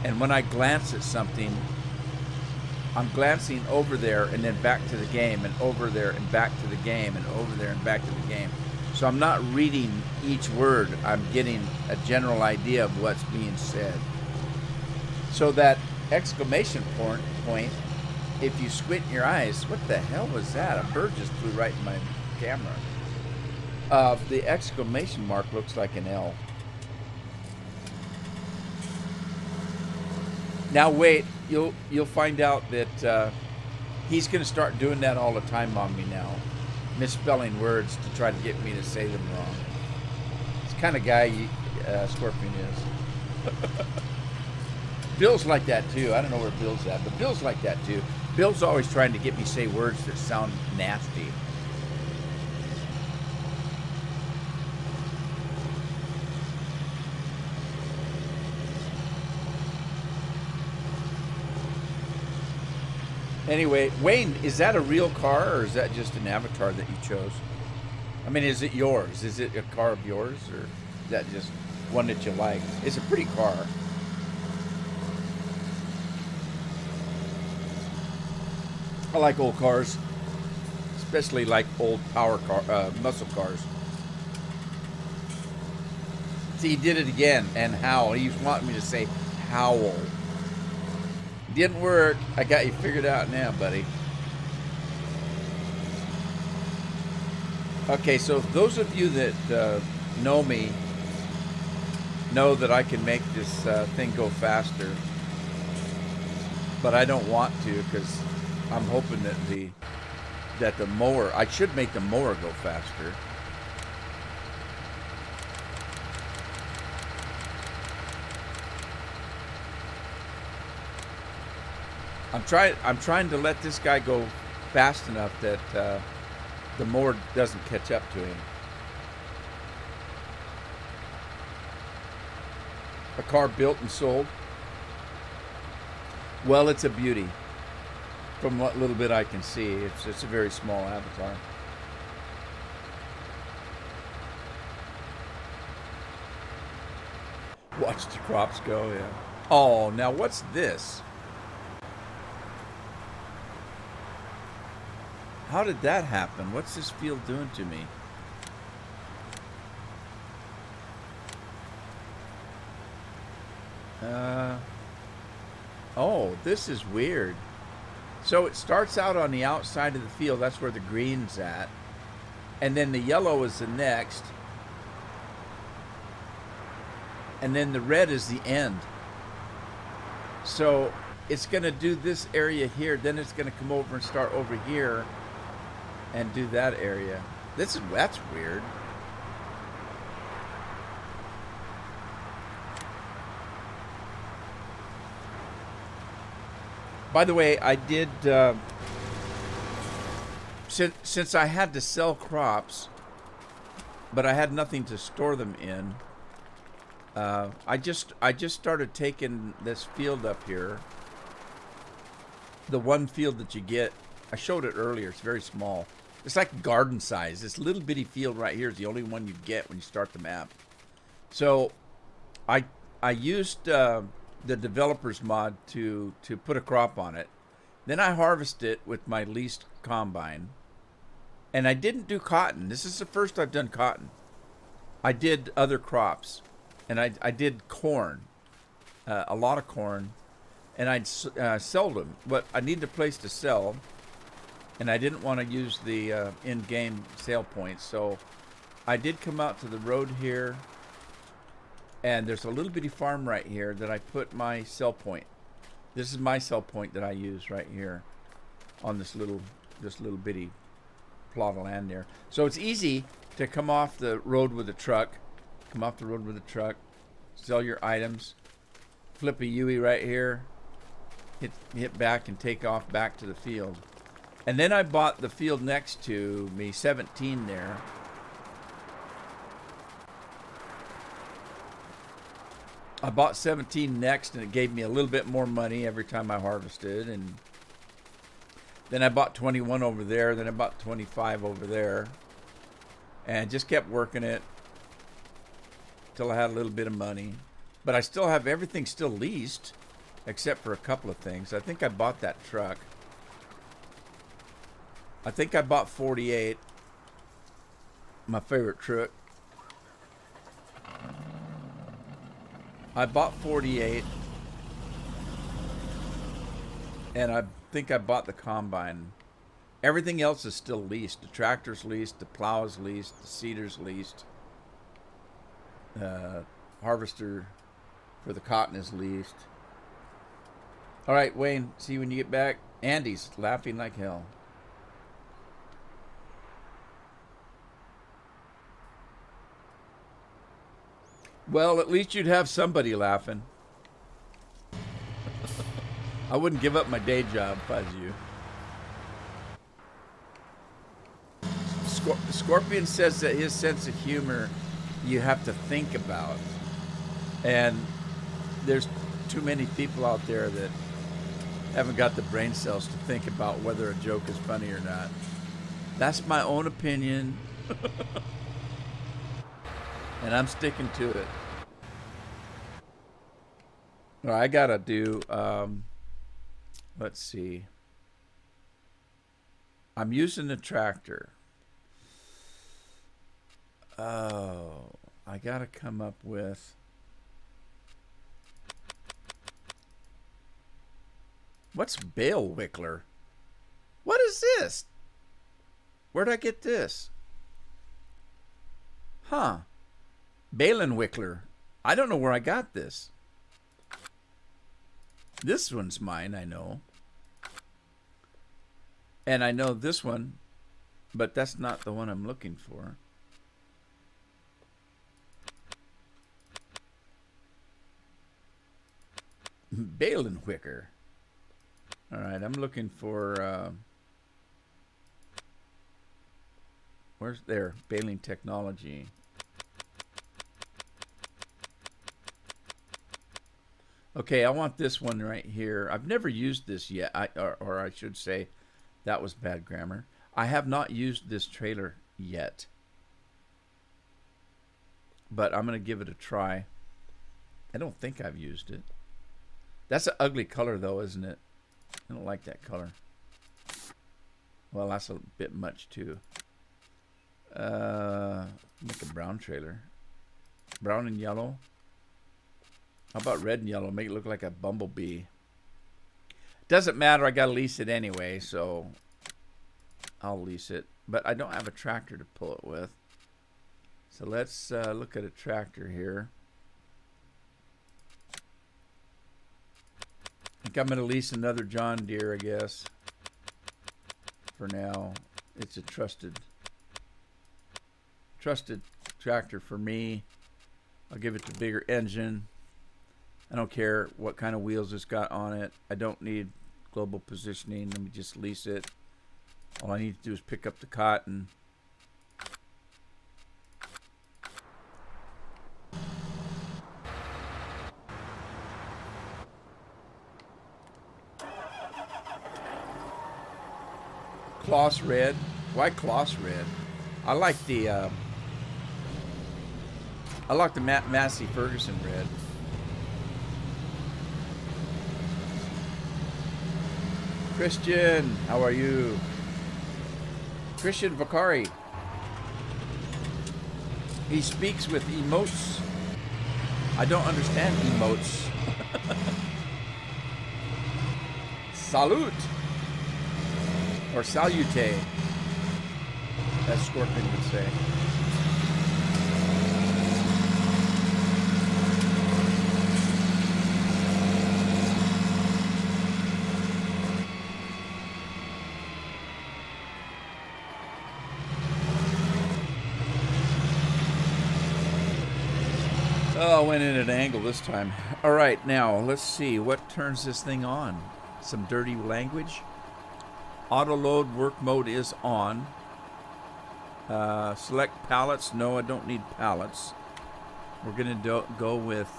And when I glance at something, I'm glancing over there and then back to the game, and over there and back to the game, and over there and back to the game. So I'm not reading each word. I'm getting a general idea of what's being said. So that exclamation point, if you squint your eyes, what the hell was that? A bird just flew right in my camera. The exclamation mark looks like an L. Now wait, you'll find out that he's going to start doing that all the time on me now, misspelling words to try to get me to say them wrong. It's the kind of guy Scorpion is. Bill's like that too. I don't know where Bill's at, but Bill's like that too. Bill's always trying to get me to say words that sound nasty. Anyway, Wayne, is that a real car or is that just an avatar that you chose? I mean, is it yours? Is it a car of yours or is that just one that you like? It's a pretty car. I like old cars, especially like old muscle cars. See, he did it again, and howl. He was wanting me to say howl. Didn't work. I got you figured out now, buddy. Okay, so those of you that know me know that I can make this thing go faster, but I don't want to because I'm hoping that the mower, I should make the mower go faster. I'm trying to let this guy go fast enough that the mower doesn't catch up to him. A car built and sold. Well, it's a beauty. From what little bit I can see, it's a very small avatar. Watch the crops go, yeah. Oh, now what's this? How did that happen? What's this field doing to me? Oh, this is weird. So it starts out on the outside of the field. That's where the green's at. And then the yellow is the next. And then the red is the end. So it's going to do this area here. Then it's going to come over and start over here and do that area. That's weird. By the way, I did since I had to sell crops, but I had nothing to store them in. I just started taking this field up here. The one field that you get, I showed it earlier. It's very small. It's like garden size. This little bitty field right here is the only one you get when you start the map. So I used the developer's mod to put a crop on it. Then I harvest it with my leased combine. And I didn't do cotton. This is the first I've done cotton. I did other crops. And I did corn. A lot of corn. And I'd sell them. But I needed a place to sell. And I didn't want to use the in-game sale points. So I did come out to the road here, and there's a little bitty farm right here that I put my cell point. This is my cell point that I use right here on this little bitty plot of land there. So it's easy to come off the road with a truck, sell your items, flip a UE right here, hit back and take off back to the field. And then I bought the field next to me, 17 there. I bought 17 next, and it gave me a little bit more money every time I harvested. And then I bought 21 over there. Then I bought 25 over there. And just kept working it till I had a little bit of money. But I still have everything still leased, except for a couple of things. I think I bought that truck. I think I bought 48. My favorite truck. I bought 48. And I think I bought the combine. Everything else is still leased. The tractor's leased, the plow is leased, the seeder's leased. Harvester for the cotton is leased. All right, Wayne, see you when you get back. Andy's laughing like hell. Well, at least you'd have somebody laughing. I wouldn't give up my day job if I was you. Scorpion says that his sense of humor you have to think about. And there's too many people out there that haven't got the brain cells to think about whether a joke is funny or not. That's my own opinion. And I'm sticking to it. Well, I gotta do, let's see. I'm using the tractor. Oh, I gotta come up with. What's bale wickler? What is this? Where'd I get this? Huh. Balin wickler. I don't know where I got this. This one's mine, I know. And I know this one, but that's not the one I'm looking for. Balin wicker. All right, I'm looking for, where's there? Baling technology. Okay, I want this one right here. I've never used this yet, or I should say, that was bad grammar. I have not used this trailer yet, but I'm going to give it a try. I don't think I've used it. That's an ugly color, though, isn't it? I don't like that color. Well, that's a bit much, too. Make a brown trailer. Brown and yellow. How about red and yellow? Make it look like a bumblebee. Doesn't matter. I got to lease it anyway, so I'll lease it. But I don't have a tractor to pull it with. So let's look at a tractor here. I think I'm going to lease another John Deere, I guess. For now. It's a trusted tractor for me. I'll give it the bigger engine. I don't care what kind of wheels it's got on it. I don't need global positioning. Let me just lease it. All I need to do is pick up the cotton. Kloss red. Why Kloss red? I like the Massey Ferguson red. Christian, how are you? Christian Vakari. He speaks with emotes. I don't understand emotes. Salute. Or salute, as Scorpion would say. Oh, I went in at an angle this time. All right, now let's see what turns this thing on. Some dirty language. Auto load work mode is on. Select pallets. No, I don't need pallets. We're going to go with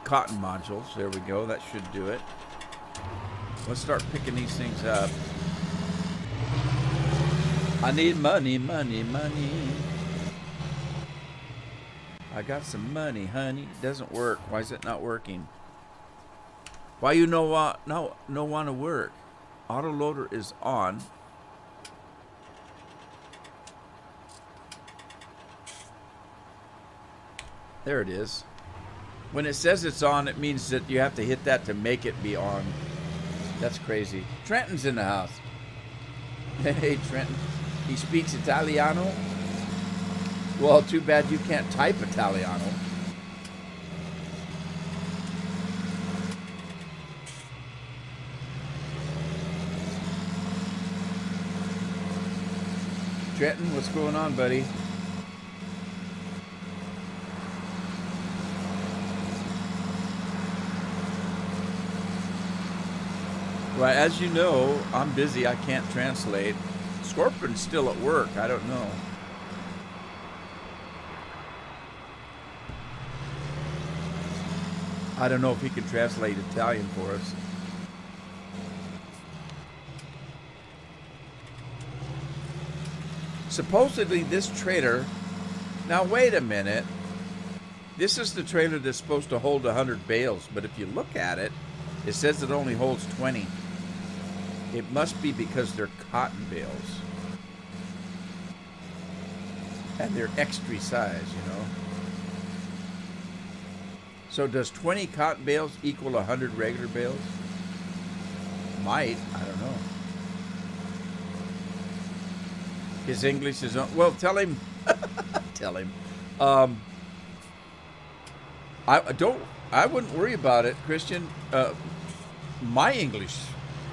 cotton modules. There we go. That should do it. Let's start picking these things up. I need money, money, money. I got some money, honey. It doesn't work. Why is it not working? Why you no want to work? Autoloader is on. There it is. When it says it's on, it means that you have to hit that to make it be on. That's crazy. Trenton's in the house. Hey, Trenton. He speaks Italiano. Well, too bad you can't type Italiano. Trenton, what's going on, buddy? Well, as you know, I'm busy. I can't translate. Scorpion's still at work. I don't know. I don't know if he can translate Italian for us. Supposedly this trailer, now wait a minute, this is the trailer that's supposed to hold 100 bales, but if you look at it, it says it only holds 20. It must be because they're cotton bales. And they're extra size, you know. So does 20 cotton bales equal 100 regular bales? Might, I don't know. His English is on. Well, tell him. Tell him. I wouldn't worry about it, Christian. My English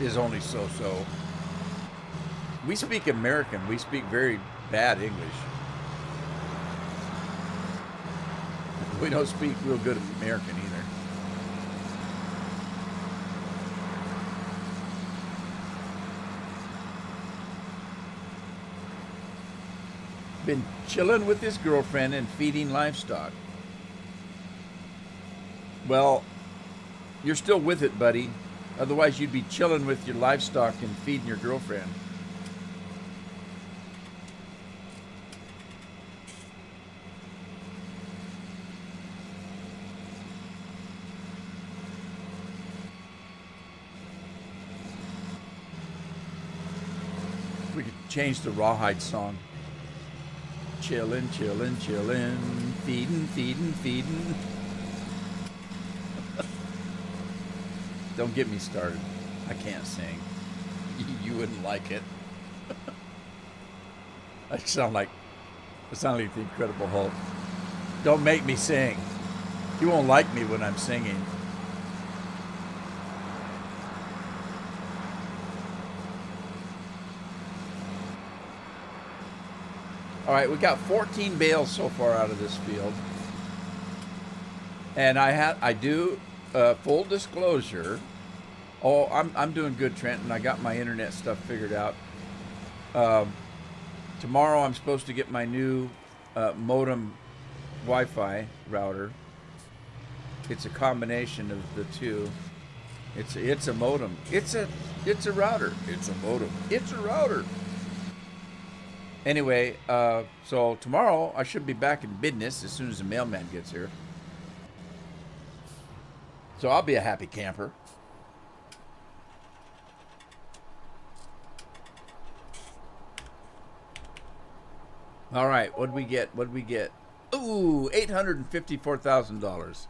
is only so-so. We speak American. We speak very bad English. We don't speak real good American either. Been chilling with his girlfriend and feeding livestock. Well, you're still with it, buddy. Otherwise, you'd be chilling with your livestock and feeding your girlfriend. We could change the Rawhide song. Chillin', chillin', chillin', feedin', feedin', feedin'. Don't get me started. I can't sing. You wouldn't like it. I sound like the Incredible Hulk. Don't make me sing. You won't like me when I'm singing. All right, we got 14 bales so far out of this field, and I do full disclosure. Oh, I'm doing good, Trenton. I got my internet stuff figured out. Tomorrow I'm supposed to get my new modem Wi-Fi router. It's a combination of the two. It's a modem. It's a router. It's a modem. It's a router. Anyway, so tomorrow I should be back in business as soon as the mailman gets here. So I'll be a happy camper. All right, what'd we get? Ooh, $854,000.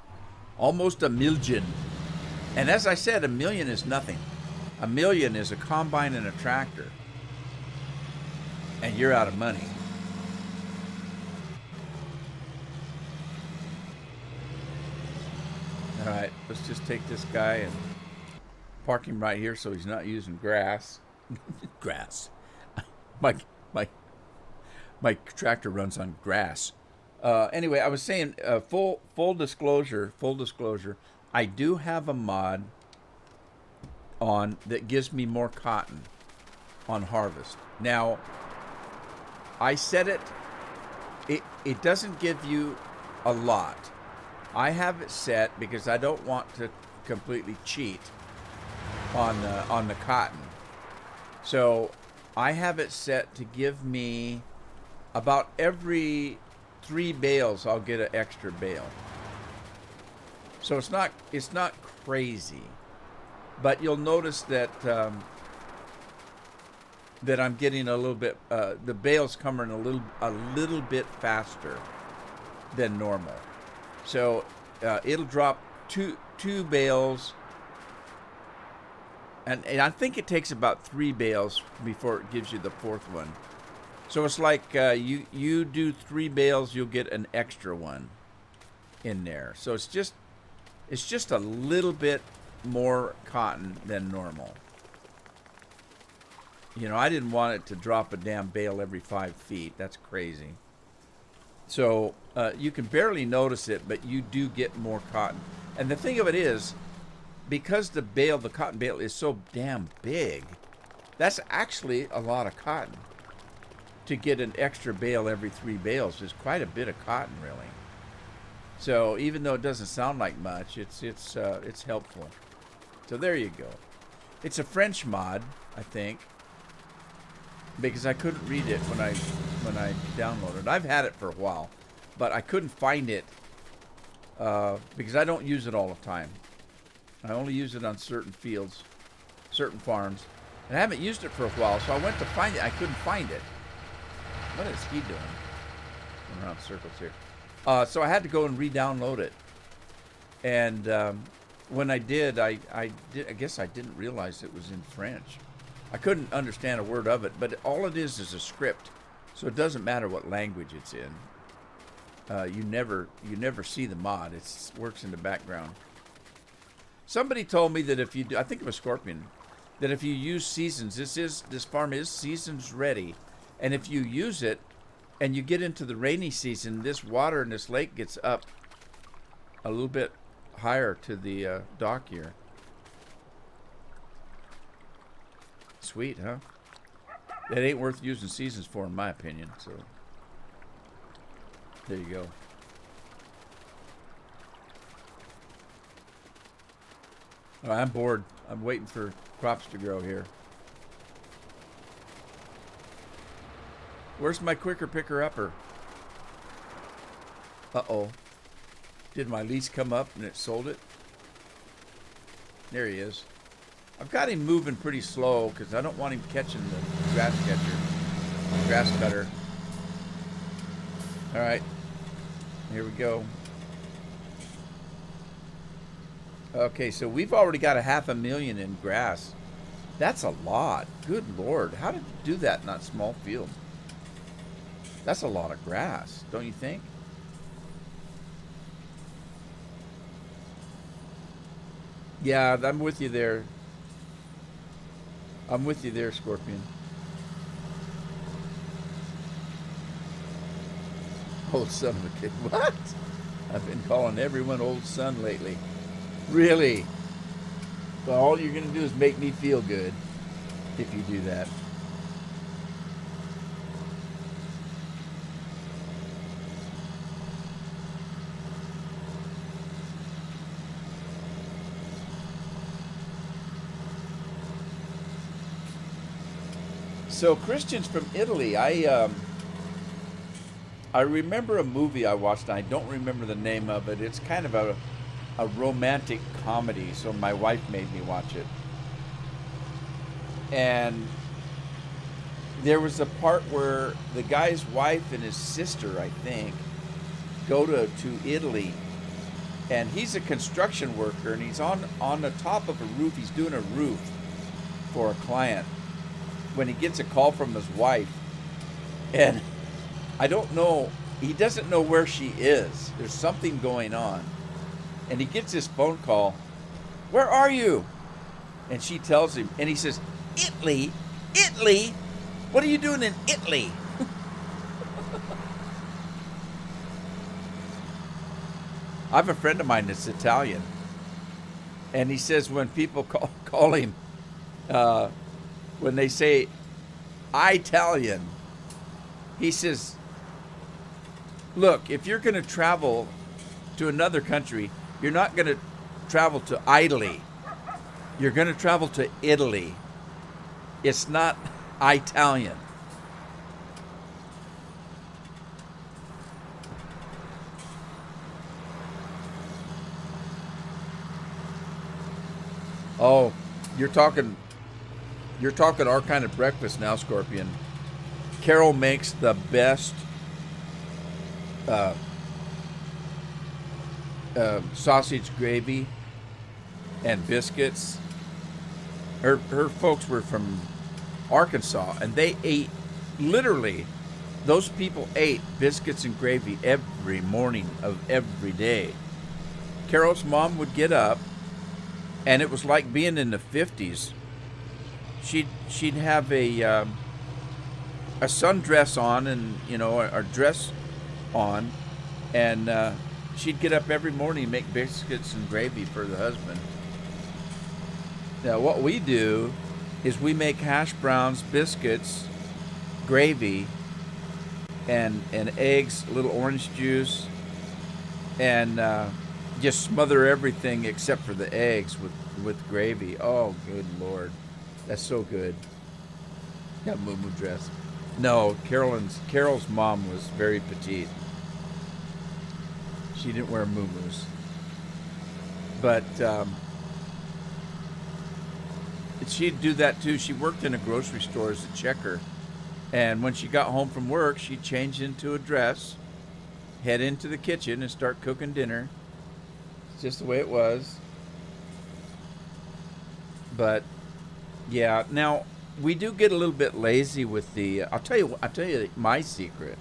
Almost $1 million. And as I said, $1 million is nothing. $1 million is a combine and a tractor. And you're out of money. All right, let's just take this guy and park him right here so he's not using grass. Grass. My My tractor runs on grass. Anyway, I was saying, full disclosure. I do have a mod on that gives me more cotton on harvest. Now, I set it. It doesn't give you a lot. I have it set because I don't want to completely cheat on the cotton. So I have it set to give me about every 3 bales I'll get an extra bale. So it's not crazy, but you'll notice that that I'm getting a little bit the bales coming a little bit faster than normal. So it'll drop two bales, and I think it takes about 3 bales before it gives you the 4th one. So it's like you do 3 bales, you'll get an extra one in there. So it's just a little bit more cotton than normal. You know, I didn't want it to drop a damn bale every 5 feet. That's crazy. So you can barely notice it, but you do get more cotton. And the thing of it is, because the cotton bale is so damn big, that's actually a lot of cotton. To get an extra bale every 3 bales is quite a bit of cotton, really. So even though it doesn't sound like much, it's helpful. So there you go. It's a French mod, I think, because I couldn't read it when I downloaded it. I've had it for a while, but I couldn't find it because I don't use it all the time. I only use it on certain fields, certain farms, and I haven't used it for a while. So I went to find it. I couldn't find it. What is he doing? Going around circles here. So I had to go and re-download it. And when I did, I guess I didn't realize it was in French. I couldn't understand a word of it, but all it is a script, so it doesn't matter what language it's in. You never see the mod. It works in the background. Somebody told me that if you do, I think it was Scorpion, that if you use seasons, this farm is seasons ready. And if you use it and you get into the rainy season, this water in this lake gets up a little bit higher to the dock here. Sweet, huh? That ain't worth using seasons for, in my opinion. So there you go. Oh, I'm bored. I'm waiting for crops to grow here. Where's my quicker picker upper? Uh-oh. Did my lease come up and it sold it? There he is. I've got him moving pretty slow because I don't want him catching the grass cutter. All right. Here we go. Okay, so we've already got 500,000 in grass. That's a lot. Good Lord. How did you do that in that small field? That's a lot of grass, don't you think? Yeah, I'm with you there. I'm with you there, Scorpion. Old son of a kid. What? I've been calling everyone old son lately. Really? Well, all you're going to do is make me feel good if you do that. So Christians from Italy, I remember a movie I watched, and I don't remember the name of it. It's kind of a romantic comedy, so my wife made me watch it. And there was a part where the guy's wife and his sister, I think, go to Italy, and he's a construction worker, and he's on the top of a roof. He's doing a roof for a client when he gets a call from his wife, and I don't know, he doesn't know where she is. There's something going on. And he gets this phone call, "Where are you?" And she tells him, and he says, "Italy? Italy? What are you doing in Italy?" I have a friend of mine that's Italian, and he says when people call him, when they say Italian, he says, look, if you're going to travel to another country, you're not going to travel to Italy. You're going to travel to Italy. It's not Italian. Oh, you're talking our kind of breakfast now, Scorpion. Carol makes the best sausage gravy and biscuits. Her folks were from Arkansas, and they ate, literally, those people ate biscuits and gravy every morning of every day. Carol's mom would get up, and it was like being in the 50s. She'd have a sundress on, and a dress on, and she'd get up every morning and make biscuits and gravy for the husband. Now what we do is we make hash browns, biscuits, gravy, and eggs, a little orange juice, and just smother everything except for the eggs with gravy. Oh, good Lord. That's so good. Yeah, moo-moo dress. No, Carol's mom was very petite. She didn't wear moo-moos. But she'd do that too. She worked in a grocery store as a checker. And when she got home from work, she'd change into a dress, head into the kitchen, and start cooking dinner. It's just the way it was. But yeah, now we do get a little bit lazy with the. I'll tell you my secret,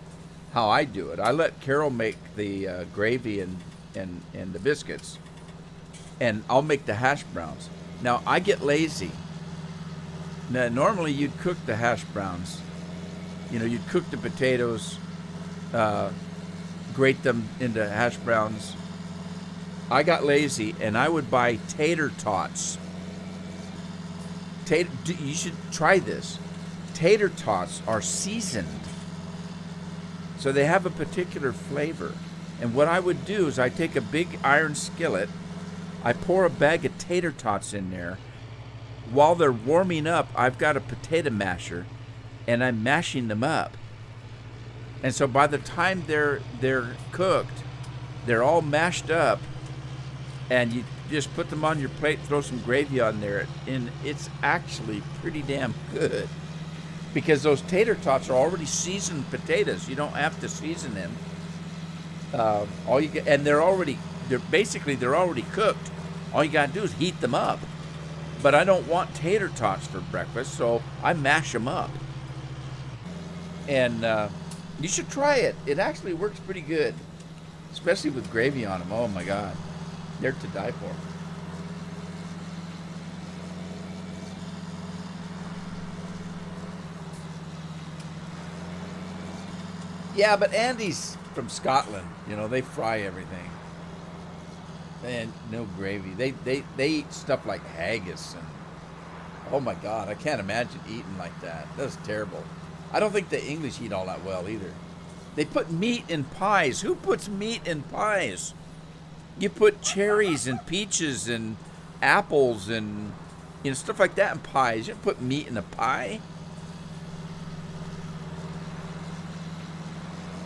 how I do it. I let Carol make the gravy and the biscuits, and I'll make the hash browns. Now I get lazy. Now normally you'd cook the hash browns. You'd cook the potatoes, grate them into hash browns. I got lazy, and I would buy tater tots. You should try this. Tater tots are seasoned, so they have a particular flavor. And what I would do is I take a big iron skillet, I pour a bag of tater tots in there. While they're warming up, I've got a potato masher, and I'm mashing them up. And so by the time they're cooked, they're all mashed up, and you just put them on your plate, throw some gravy on there, and it's actually pretty damn good. Because those tater tots are already seasoned potatoes. You don't have to season them. They're already cooked. All you gotta do is heat them up. But I don't want tater tots for breakfast, so I mash them up. And you should try it. It actually works pretty good, especially with gravy on them. Oh my God, they're to die for. Yeah, but Andy's from Scotland. They fry everything. And no gravy. They eat stuff like haggis and oh my God, I can't imagine eating like that. That's terrible. I don't think the English eat all that well either. They put meat in pies. Who puts meat in pies? You put cherries and peaches and apples and stuff like that in pies. You don't put meat in a pie.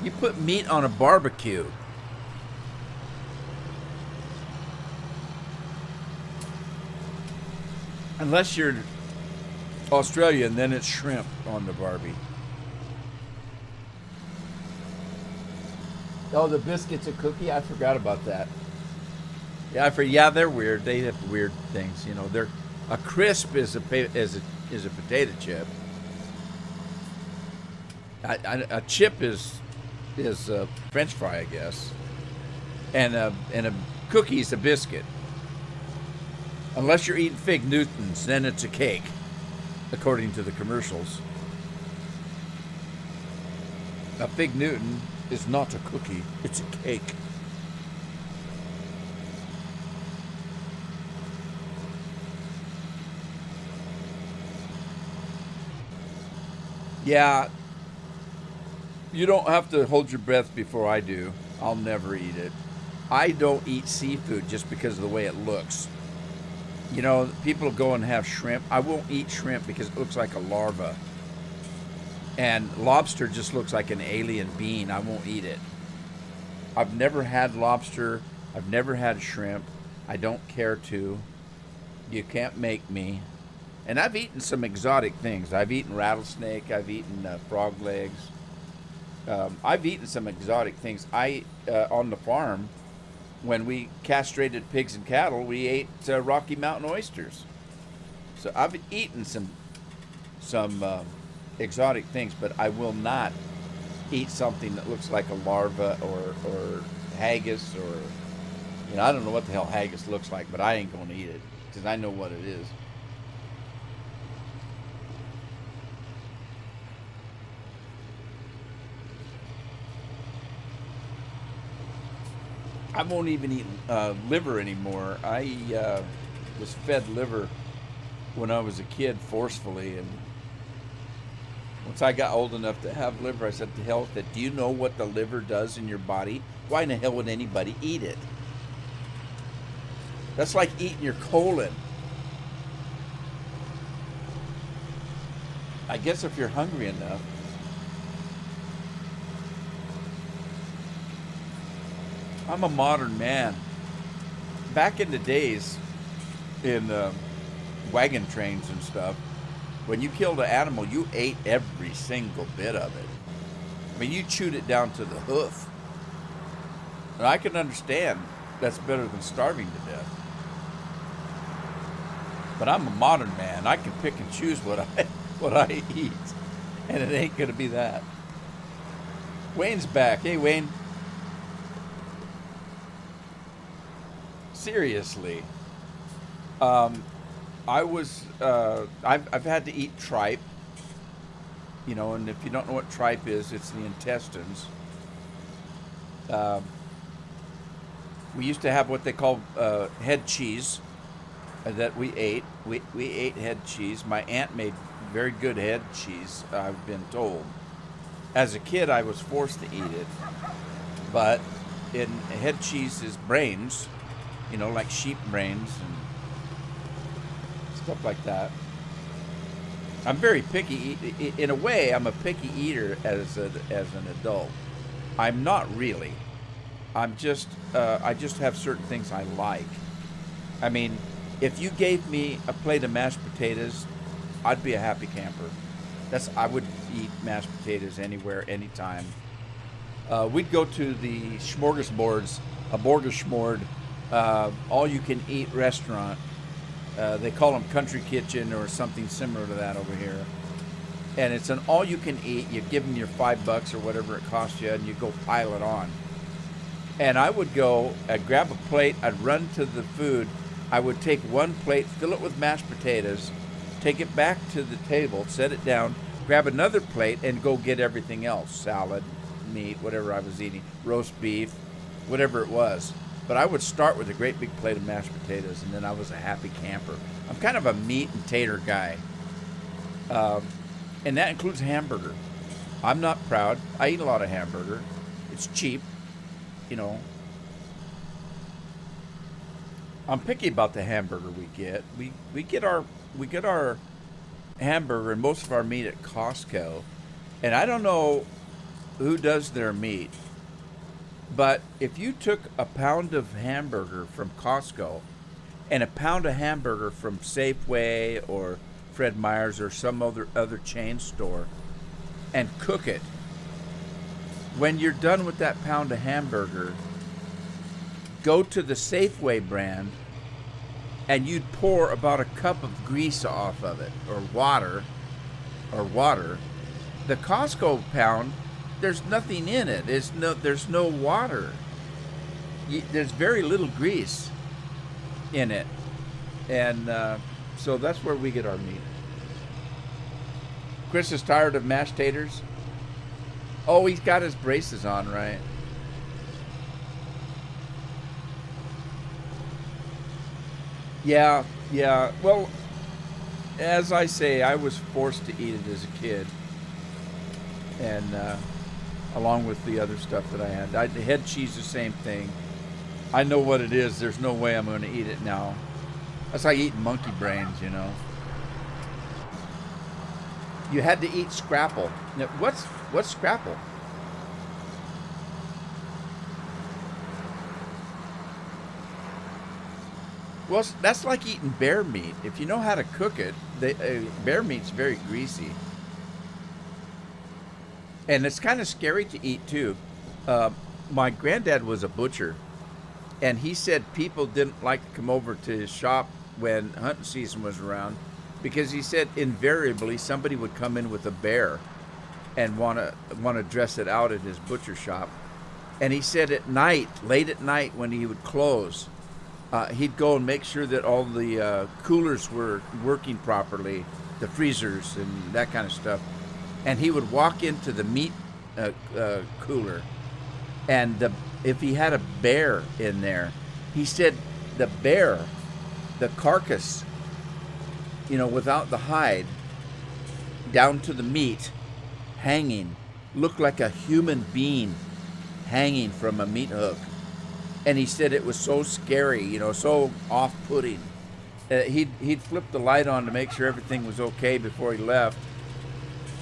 You put meat on a barbecue. Unless you're Australian, then it's shrimp on the barbie. Oh, the biscuits a cookie? I forgot about that. Yeah, they're weird. They have weird things. They're a crisp is a potato chip. A chip is a French fry, I guess, and a cookie is a biscuit. Unless you're eating Fig Newtons, then it's a cake, according to the commercials. A Fig Newton is not a cookie, it's a cake. Yeah, you don't have to hold your breath before I do. I'll never eat it. I don't eat seafood just because of the way it looks. You know, people go and have shrimp. I won't eat shrimp because it looks like a larva. And lobster just looks like an alien being. I won't eat it. I've never had lobster. I've never had shrimp. I don't care to. You can't make me. And I've eaten some exotic things. I've eaten rattlesnake. I've eaten frog legs. I've eaten some exotic things. On the farm, when we castrated pigs and cattle, we ate Rocky Mountain oysters. So I've eaten some exotic things, but I will not eat something that looks like a larva or haggis or, I don't know what the hell haggis looks like, but I ain't going to eat it because I know what it is. I won't even eat liver anymore. I was fed liver when I was a kid forcefully, and once I got old enough to have liver, I said to hell with it. Do you know what the liver does in your body? Why in the hell would anybody eat it? That's like eating your colon. I guess if you're hungry enough. I'm a modern man. Back in the days, in wagon trains and stuff, when you killed an animal, you ate every single bit of it. I mean, you chewed it down to the hoof. And I can understand that's better than starving to death. But I'm a modern man. I can pick and choose what I eat. And it ain't going to be that. Wayne's back. Hey, Wayne. Seriously, I've had to eat tripe, and if you don't know what tripe is, it's the intestines. We used to have what they call head cheese that we ate. We ate head cheese. My aunt made very good head cheese, I've been told. As a kid, I was forced to eat it, but in head cheese is brains. Like sheep brains and stuff like that. I'm very picky. In a way, I'm a picky eater as an adult. I'm not really. I just have certain things I like. I mean, if you gave me a plate of mashed potatoes, I'd be a happy camper. I would eat mashed potatoes anywhere, anytime. We'd go to the smorgasbords, a Borgerschmord, all-you-can-eat restaurant. They call them country kitchen or something similar to that over here. And it's an all-you-can-eat. You give them your $5 or whatever it costs you, and you go pile it on. And I would go, I'd grab a plate, I'd run to the food. I would take one plate, fill it with mashed potatoes, take it back to the table, set it down, grab another plate, and go get everything else. Salad, meat, whatever I was eating, roast beef, whatever it was. But I would start with a great big plate of mashed potatoes, and then I was a happy camper. I'm kind of a meat and tater guy. And that includes hamburger. I'm not proud. I eat a lot of hamburger. It's cheap, I'm picky about the hamburger we get. We get our hamburger and most of our meat at Costco. And I don't know who does their meat. But if you took a pound of hamburger from Costco and a pound of hamburger from Safeway or Fred Meyer's or some other chain store and cook it, when you're done with that pound of hamburger, go to the Safeway brand and you'd pour about a cup of grease off of it or water. The Costco pound, there's nothing in it. There's no water. There's very little grease in it. And so that's where we get our meat. Chris is tired of mashed taters. Oh, he's got his braces on, right? Yeah. Well, as I say, I was forced to eat it as a kid. and along with the other stuff that I had. The head cheese, the same thing. I know what it is. There's no way I'm going to eat it now. That's like eating monkey brains, you know. You had to eat scrapple. Now, what's scrapple? Well, that's like eating bear meat. If you know how to cook it, bear meat's very greasy. And it's kind of scary to eat, too. My granddad was a butcher, and he said people didn't like to come over to his shop when hunting season was around because he said invariably somebody would come in with a bear and want to dress it out at his butcher shop. And he said at night, late at night when he would close, he'd go and make sure that all the coolers were working properly, the freezers and that kind of stuff. And he would walk into the meat cooler, and if he had a bear in there, he said the bear, the carcass, you know, without the hide, down to the meat, hanging, looked like a human being hanging from a meat hook. And he said it was so scary, you know, so off-putting. He'd flip the light on to make sure everything was okay before he left.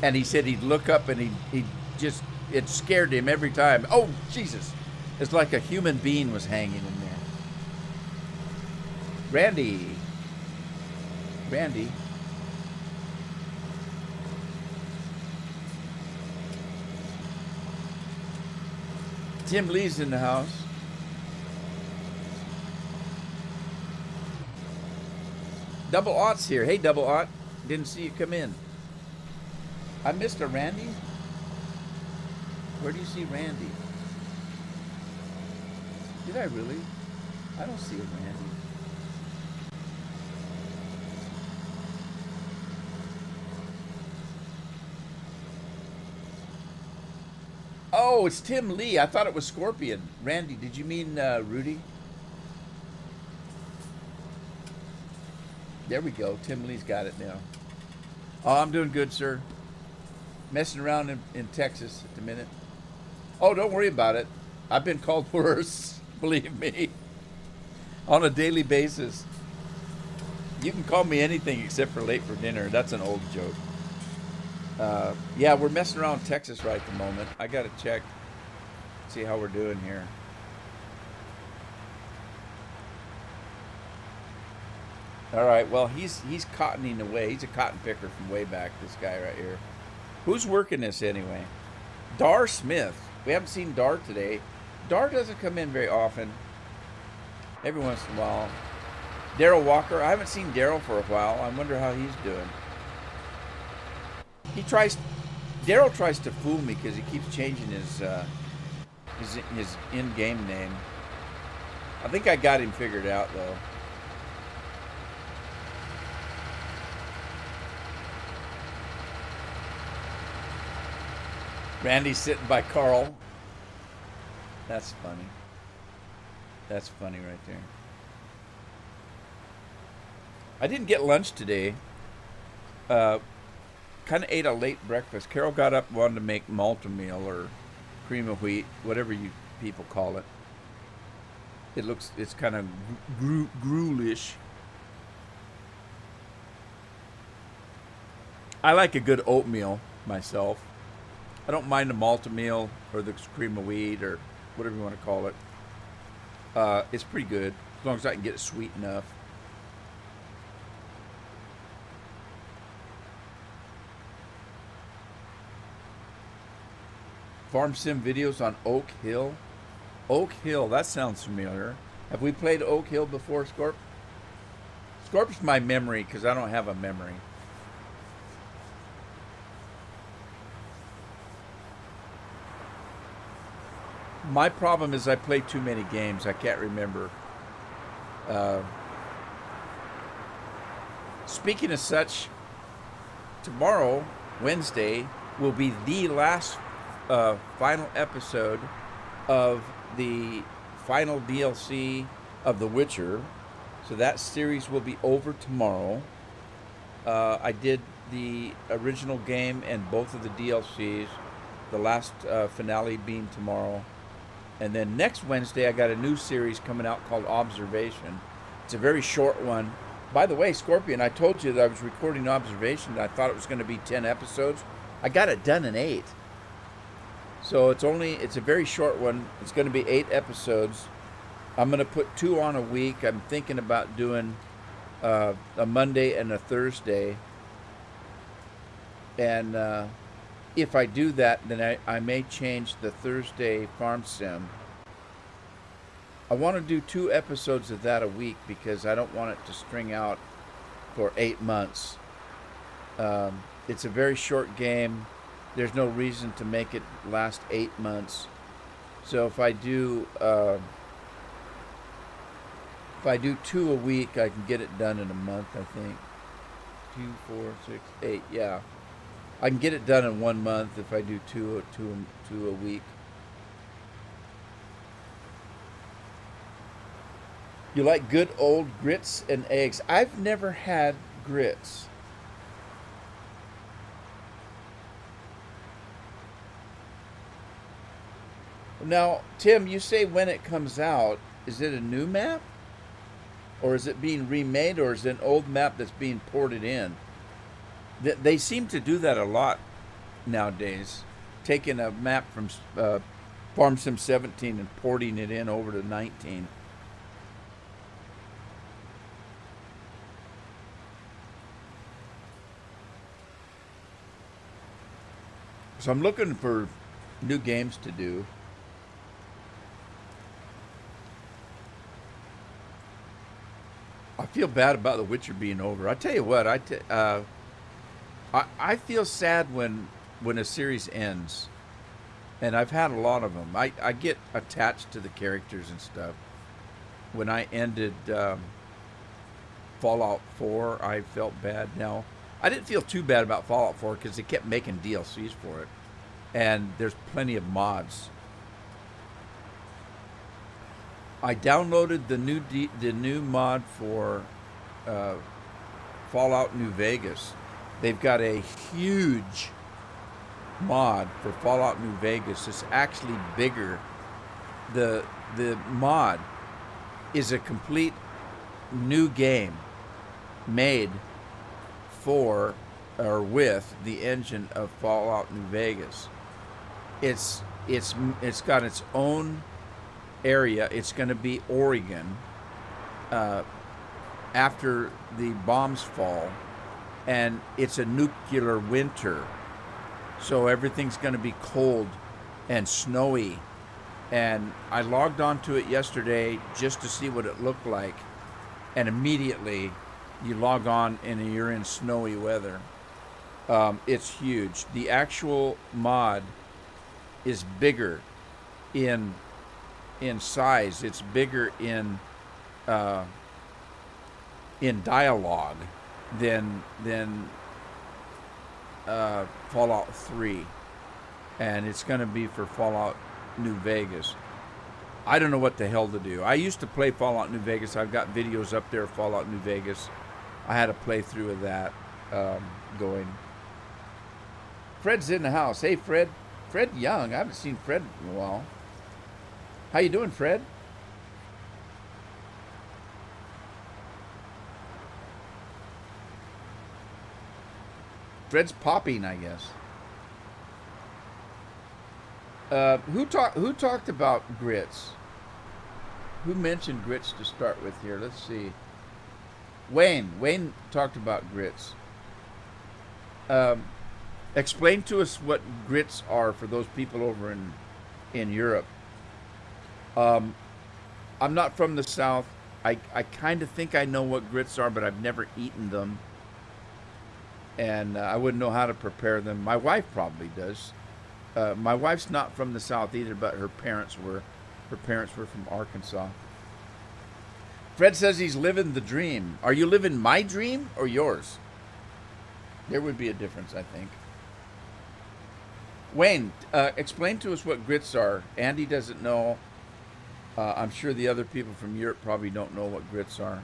And he said he'd look up and it scared him every time. Oh, Jesus. It's like a human being was hanging in there. Randy. Tim Lee's in the house. Double Ott's here. Hey, Double Ott. Didn't see you come in. I missed a Randy? Where do you see Randy? Did I really? I don't see a Randy. Oh, it's Tim Lee. I thought it was Scorpion. Randy, did you mean Rudy? There we go. Tim Lee's got it now. Oh, I'm doing good, sir. Messing around in Texas at the minute. Oh, don't worry about it. I've been called worse, believe me, on a daily basis. You can call me anything except for late for dinner. That's an old joke. Yeah, we're messing around in Texas right at the moment. I got to check, see how we're doing here. All right, well, he's cottoning away. He's a cotton picker from way back, this guy right here. Who's working this anyway? Dar Smith. We haven't seen Dar today. Dar doesn't come in very often. Every once in a while. Daryl Walker. I haven't seen Daryl for a while. I wonder how he's doing. Daryl tries to fool me because he keeps changing his in-game name. I think I got him figured out, though. Randy's sitting by Carl. That's funny. That's funny right there. I didn't get lunch today. Kind of ate a late breakfast. Carol got up and wanted to make malta meal or cream of wheat, whatever you people call it. It's kind of gruelish. I like a good oatmeal myself. I don't mind the malta meal or the cream of wheat or whatever you want to call it. It's pretty good as long as I can get it sweet enough. Farm Sim videos on Oak Hill. Oak Hill, that sounds familiar. Have we played Oak Hill before, Scorp? Scorp's my memory because I don't have a memory. My problem is I play too many games. I can't remember. Speaking of such, tomorrow, Wednesday, will be the last final episode of the final DLC of The Witcher. So that series will be over tomorrow. I did the original game and both of the DLCs. the last finale being tomorrow. And then next Wednesday, I got a new series coming out called Observation. It's a very short one. By the way, Scorpion, I told you that I was recording Observation, and I thought it was going to be 10 episodes. I got it done in 8. So it's a very short one. It's going to be 8 episodes. I'm going to put 2 on a week. I'm thinking about doing a Monday and a Thursday. And if I do that, then I may change the Thursday farm sim. I want to do 2 episodes of that a week because I don't want it to string out for 8 months. It's a very short game. There's no reason to make it last 8 months. So if I do 2 a week, I can get it done in a month, I think. 2, 4, 6, 8, yeah. I can get it done in 1 month if I do two a week. You like good old grits and eggs? I've never had grits. Now, Tim, you say when it comes out, is it a new map? Or is it being remade, or is it an old map that's being ported in? They seem to do that a lot nowadays, taking a map from Farm Sim 17 and porting it in over to 19. So I'm looking for new games to do. I feel bad about The Witcher being over. I tell you what, I feel sad when a series ends, and I've had a lot of them. I get attached to the characters and stuff. When I ended Fallout 4, I felt bad. Now, I didn't feel too bad about Fallout 4 because they kept making DLCs for it, and there's plenty of mods. I downloaded the new mod for Fallout New Vegas. They've got a huge mod for Fallout New Vegas. It's actually bigger. The mod is a complete new game made for or with the engine of Fallout New Vegas. It's got its own area. It's going to be Oregon after the bombs fall, and it's a nuclear winter, so everything's going to be cold and snowy. And I logged onto it yesterday just to see what it looked like, and immediately you log on and you're in snowy weather. It's huge. The actual mod is bigger in size. It's bigger in dialogue than Fallout 3, and it's going to be for Fallout New Vegas. I don't know what the hell to do. I used to play Fallout New Vegas. I've got videos up there of Fallout New Vegas. I had a playthrough of that going. Fred's in the house. Hey, Fred. Fred Young. I haven't seen Fred in a while. How you doing, Fred? Fred's popping, I guess. Who talked about grits? Who mentioned grits to start with here? Let's see. Wayne talked about grits. Explain to us what grits are for those people over in Europe. I'm not from the South. I kind of think I know what grits are, but I've never eaten them. And I wouldn't know how to prepare them. My wife probably does. My wife's not from the South either, but her parents were. Her parents were from Arkansas. Fred says he's living the dream. Are you living my dream or yours? There would be a difference, I think. Wayne, explain to us what grits are. Andy doesn't know. I'm sure the other people from Europe probably don't know what grits are.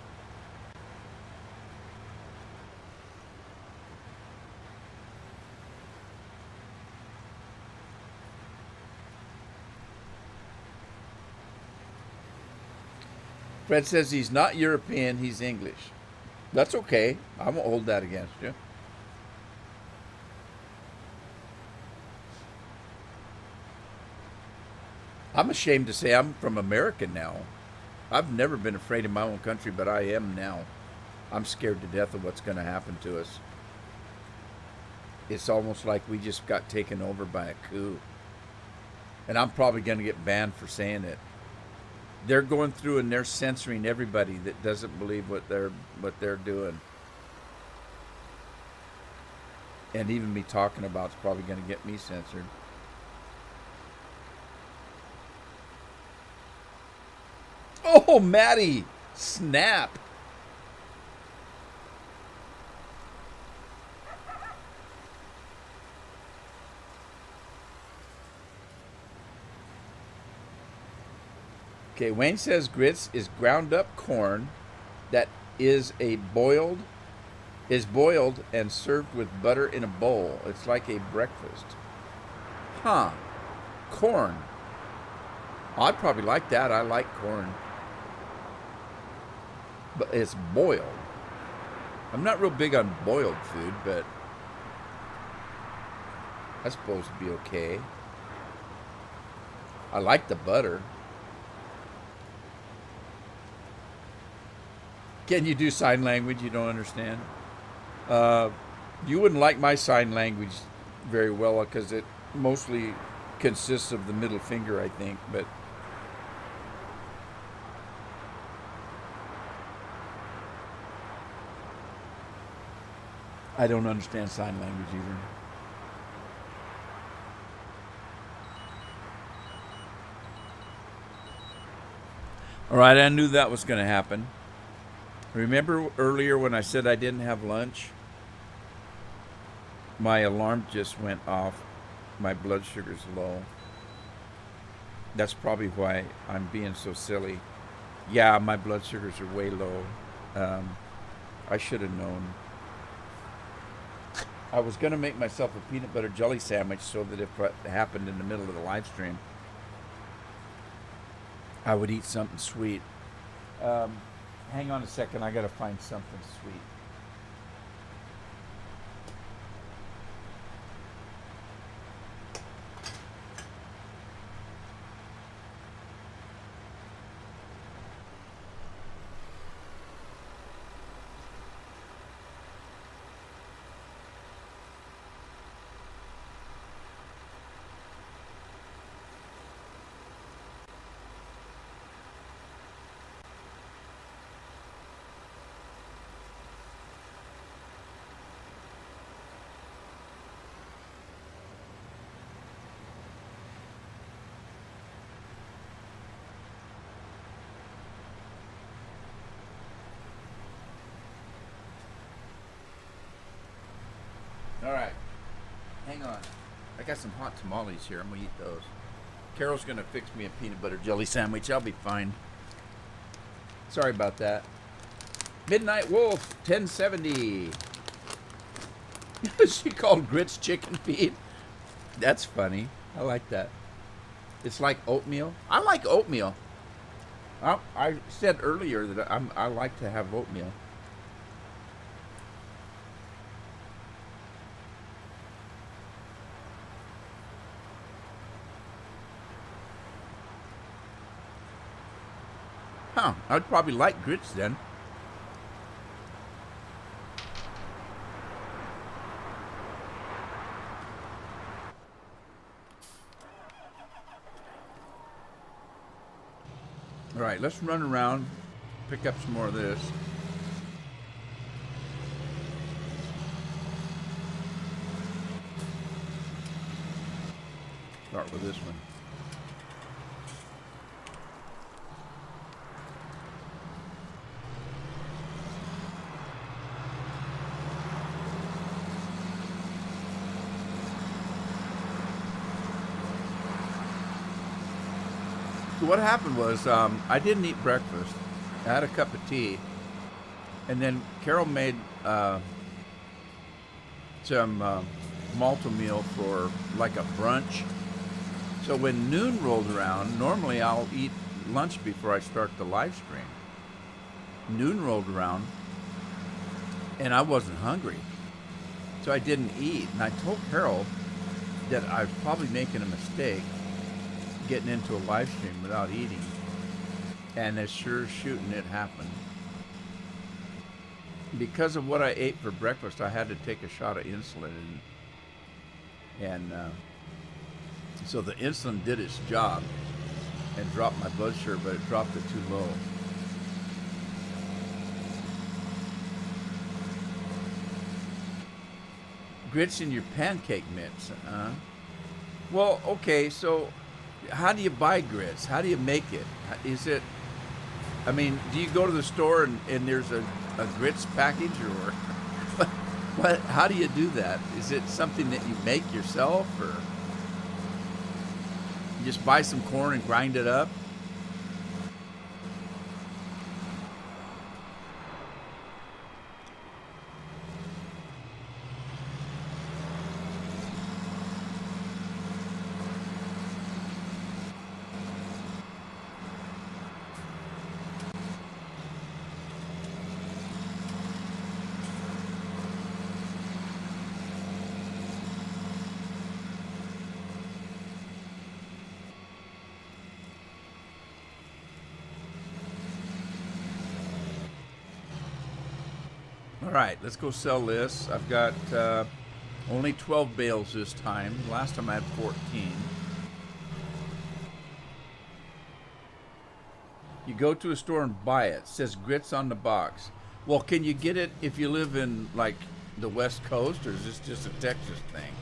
Fred says he's not European, he's English. That's okay. I won't hold that against you. I'm ashamed to say I'm from America now. I've never been afraid in my own country, but I am now. I'm scared to death of what's going to happen to us. It's almost like we just got taken over by a coup. And I'm probably going to get banned for saying it. They're going through and they're censoring everybody that doesn't believe what they're doing. And even me talking about it's probably going to get me censored. Oh, Maddie! Snap! Okay, Wayne says grits is ground up corn that is boiled and served with butter in a bowl. It's like a breakfast. Huh. Corn. I'd probably like that. I like corn. But it's boiled. I'm not real big on boiled food, but that's supposed to be okay. I like the butter. Can you do sign language? You don't understand? You wouldn't like my sign language very well because it mostly consists of the middle finger, I think. But I don't understand sign language either. All right, I knew that was going to happen. Remember earlier when I said I didn't have lunch? My alarm just went off. My blood sugar's low. That's probably why I'm being so silly. Yeah, my blood sugars are way low. I should have known. I was going to make myself a peanut butter jelly sandwich so that if it happened in the middle of the live stream, I would eat something sweet. Hang on a second, I gotta find something sweet. All right, hang on. I got some hot tamales here. I'm gonna eat those. Carol's gonna fix me a peanut butter jelly sandwich. I'll be fine. Sorry about that. Midnight Wolf 1070. She called grits chicken feed. That's funny. I like that. It's like oatmeal. I like oatmeal. I said earlier that I like to have oatmeal. Huh, I'd probably like grits then. All right, let's run around, pick up some more of this. Start with this one. What happened was I didn't eat breakfast. I had a cup of tea, and then Carol made some malto meal for like a brunch. So when noon rolled around, normally I'll eat lunch before I start the live stream. Noon rolled around, and I wasn't hungry. So I didn't eat. And I told Harold that I was probably making a mistake getting into a live stream without eating. And as sure as shooting, it happened. Because of what I ate for breakfast, I had to take a shot of insulin. And so the insulin did its job and dropped my blood sugar, but it dropped it too low. Grits in your pancake mix. Well, okay, so how do you buy grits? How do you make it? Is it, I mean, do you go to the store and there's a grits package, or what? How do you do that? Is it something that you make yourself, or you just buy some corn and grind it up? All right, let's go sell this. I've got only 12 bales this time. Last time I had 14. You go to a store and buy it. It says grits on the box. Well, can you get it if you live in, like, the West Coast, or is this just a Texas thing?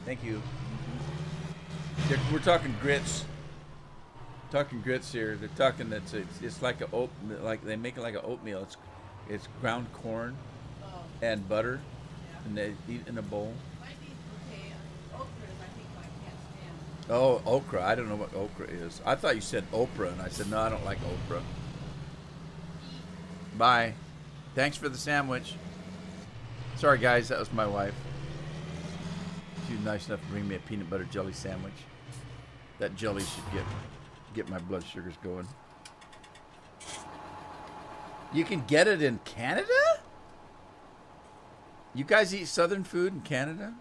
Thank you. We're talking grits. Talking grits here. They're talking that it's like like they make it like an oatmeal. It's ground corn and butter, and they eat in a bowl. Oh, okra. I don't know what okra is. I thought you said Oprah, and I said, no, I don't like Oprah. Bye. Thanks for the sandwich. Sorry, guys. That was my wife. She was nice enough to bring me a peanut butter jelly sandwich. That jelly should get my blood sugars going. You can get it in Canada? You guys eat southern food in Canada?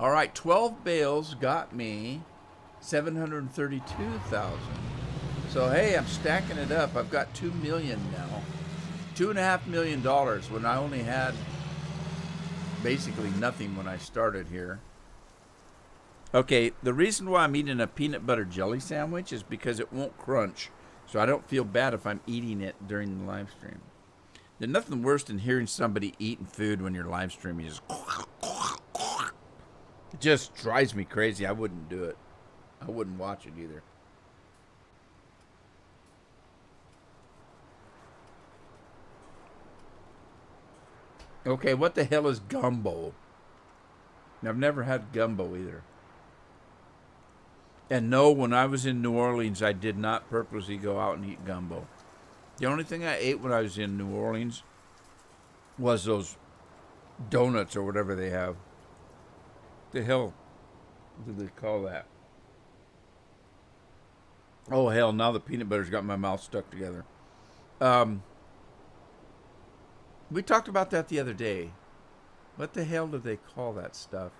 All right, 12 bales got me 732,000. So hey, I'm stacking it up. I've got 2 million now. $2.5 million when I only had basically nothing when I started here. Okay, the reason why I'm eating a peanut butter jelly sandwich is because it won't crunch, so I don't feel bad if I'm eating it during the live stream. There's nothing worse than hearing somebody eating food when you're live streaming. It just drives me crazy. I wouldn't do it. I wouldn't watch it either. Okay, what the hell is gumbo? I've never had gumbo either. And no, when I was in New Orleans, I did not purposely go out and eat gumbo. The only thing I ate when I was in New Orleans was those donuts or whatever they have. The hell do they call that? Oh, hell, now the peanut butter's got my mouth stuck together. We talked about that the other day. What the hell do they call that stuff?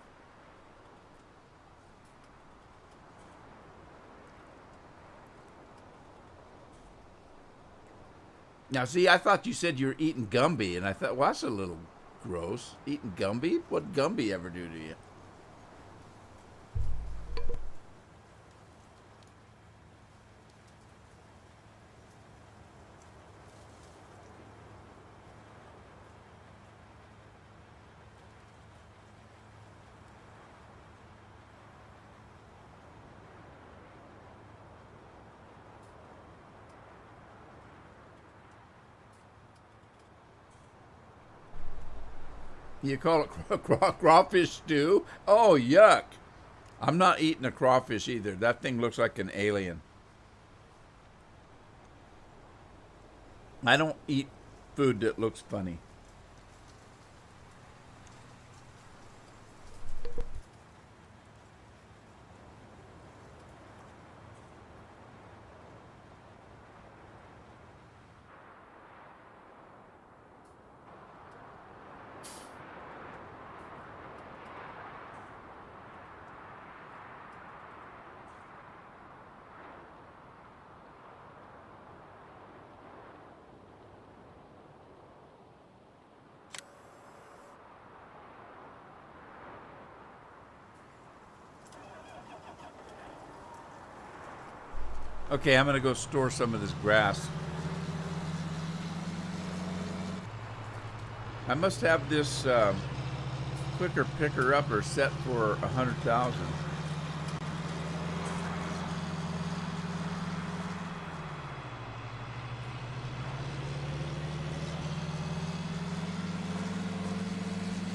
Now, see, I thought you said you were eating Gumby, and I thought, well, that's a little gross. Eating Gumby? What'd Gumby ever do to you? You call it crawfish stew? Oh, yuck. I'm not eating a crawfish either. That thing looks like an alien. I don't eat food that looks funny. Okay, I'm gonna go store some of this grass. I must have this quicker picker upper set for 100,000.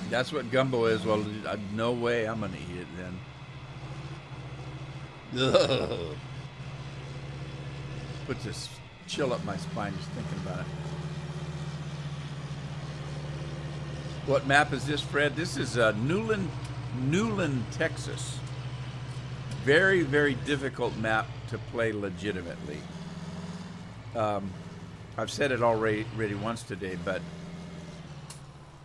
That's what gumbo is. Well, no way I'm gonna eat it then. Ugh. Puts this chill up my spine just thinking about it. What map is this, Fred? This is Newlin, Texas. Very, very difficult map to play legitimately. I've said it already once today, but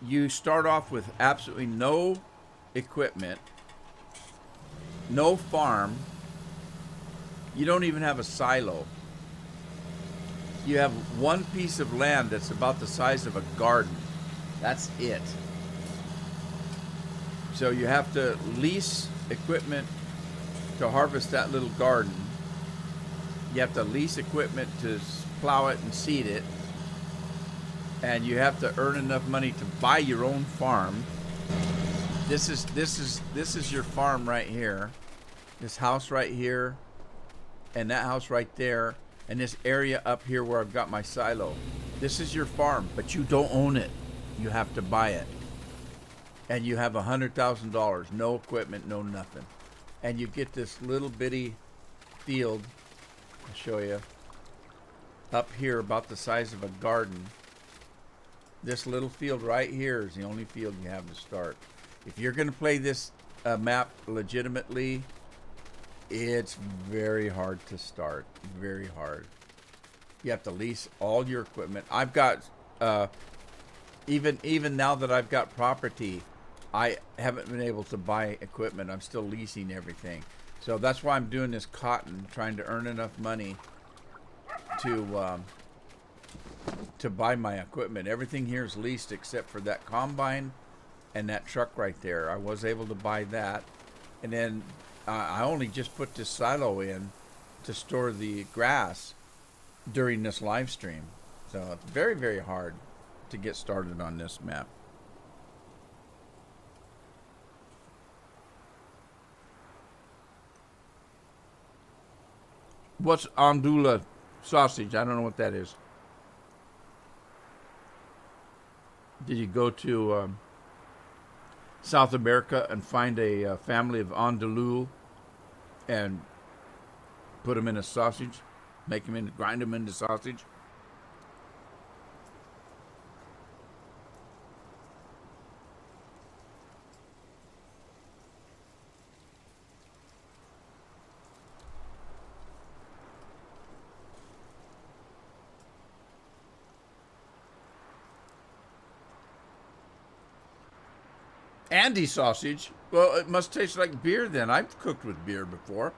you start off with absolutely no equipment, no farm. You don't even have a silo. You have one piece of land that's about the size of a garden. That's it. So you have to lease equipment to harvest that little garden. You have to lease equipment to plow it and seed it. And you have to earn enough money to buy your own farm. This is your farm right here. This house right here, and that house right there, and this area up here where I've got my silo. This is your farm, but you don't own it. You have to buy it. And you have $100,000, no equipment, no nothing. And you get this little bitty field, I'll show you, up here about the size of a garden. This little field right here is the only field you have to start. If you're going to play this map legitimately, it's very hard to start. Very hard. You have to lease all your equipment. I've got, even now that I've got property, I haven't been able to buy equipment. I'm still leasing everything. So that's why I'm doing this cotton, trying to earn enough money to buy my equipment. Everything here is leased except for that combine and that truck right there. I was able to buy that. And then I only just put this silo in to store the grass during this live stream. So it's very, very hard to get started on this map. What's andouille sausage? I don't know what that is. Did you go to South America and find a family of andouille and put them in a sausage, grind them into sausage? Andy sausage? Well, it must taste like beer then. I've cooked with beer before.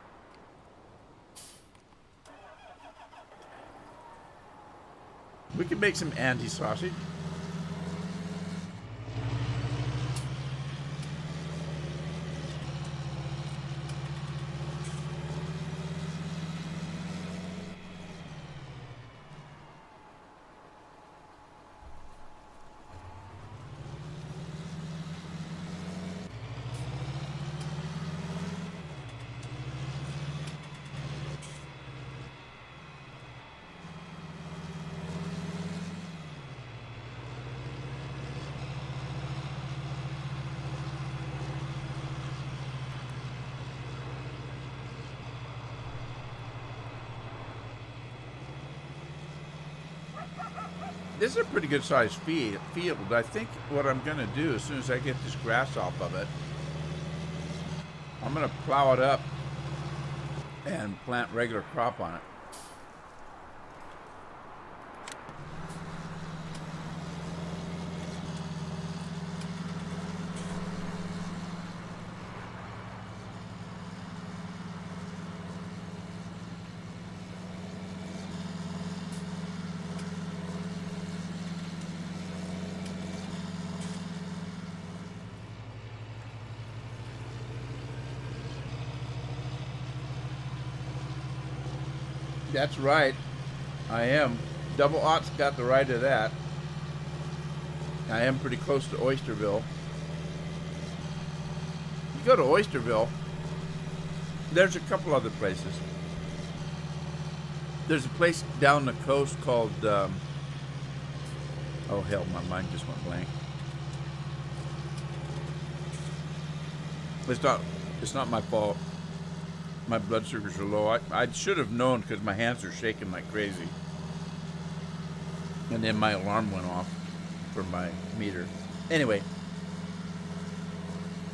We could make some Andy sausage. This is a pretty good sized field. I think what I'm going to do as soon as I get this grass off of it, I'm going to plow it up and plant regular crop on it. That's right. I am. Double Ott's got the right of that. I am pretty close to Oysterville. You go to Oysterville, there's a couple other places. There's a place down the coast called, oh hell, my mind just went blank. It's not my fault. My blood sugars are low. I should have known because my hands are shaking like crazy. And then my alarm went off for my meter. Anyway,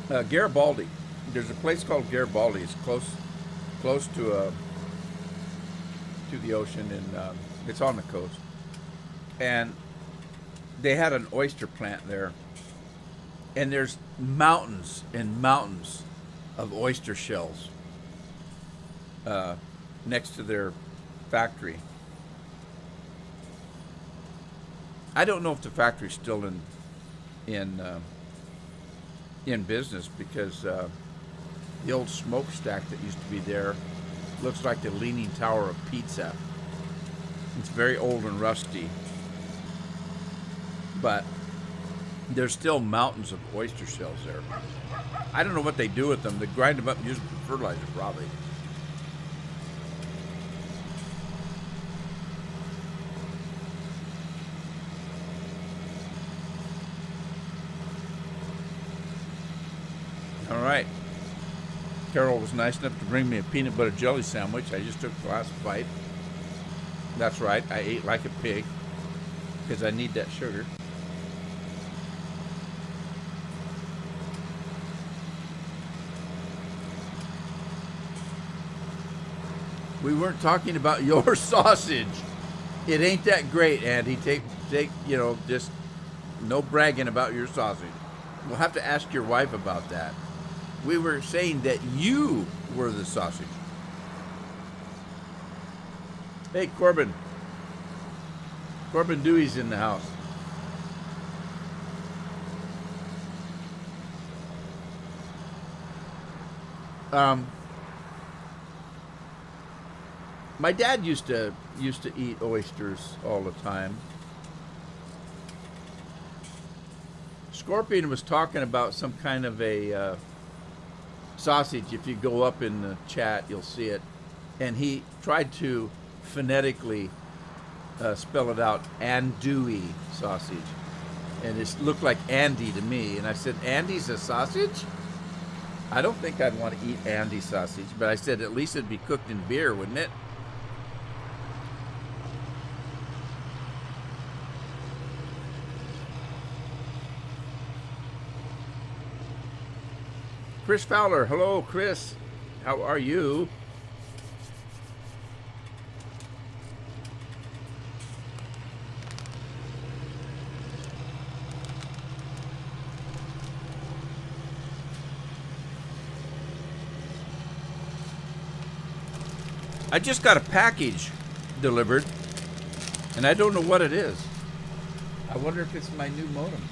Garibaldi. There's a place called Garibaldi. It's close to the ocean, and it's on the coast. And they had an oyster plant there, and there's mountains and mountains of oyster shells next to their factory. I don't know if the factory's still in business, because the old smokestack that used to be there looks like the Leaning Tower of Pizza. It's very old and rusty, but there's still mountains of oyster shells there. I don't know what they do with them. They grind them up and use them for fertilizer, probably. All right. Carol was nice enough to bring me a peanut butter jelly sandwich. I just took the last bite. That's right. I ate like a pig because I need that sugar. We weren't talking about your sausage. It ain't that great, Andy. Take, just no bragging about your sausage. We'll have to ask your wife about that. We were saying that you were the sausage. Hey, Corbin. Corbin Dewey's in the house. My dad used to eat oysters all the time. Scorpion was talking about some kind of a sausage. If you go up in the chat, you'll see it. And he tried to phonetically spell it out, andouille sausage. And it looked like Andy to me. And I said, Andy's a sausage? I don't think I'd want to eat Andy sausage, but I said at least it'd be cooked in beer, wouldn't it? Chris Fowler. Hello, Chris. How are you? I just got a package delivered, and I don't know what it is. I wonder if it's my new modem.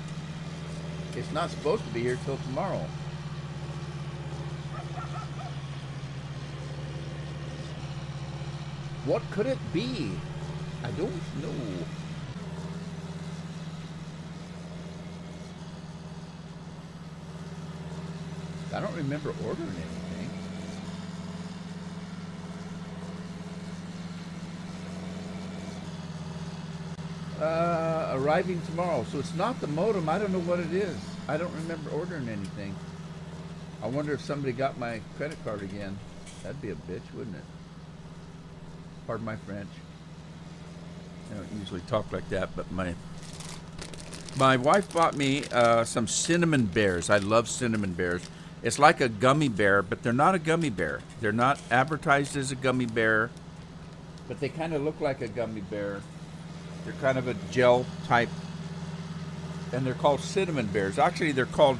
It's not supposed to be here till tomorrow. What could it be? I don't know. I don't remember ordering anything. Arriving tomorrow. So it's not the modem. I don't know what it is. I don't remember ordering anything. I wonder if somebody got my credit card again. That'd be a bitch, wouldn't it? Pardon my French. I don't usually talk like that, but my wife bought me some cinnamon bears. I love cinnamon bears. It's like a gummy bear, but they're not a gummy bear. They're not advertised as a gummy bear, but they kind of look like a gummy bear. They're kind of a gel type, and they're called cinnamon bears. Actually, they're called...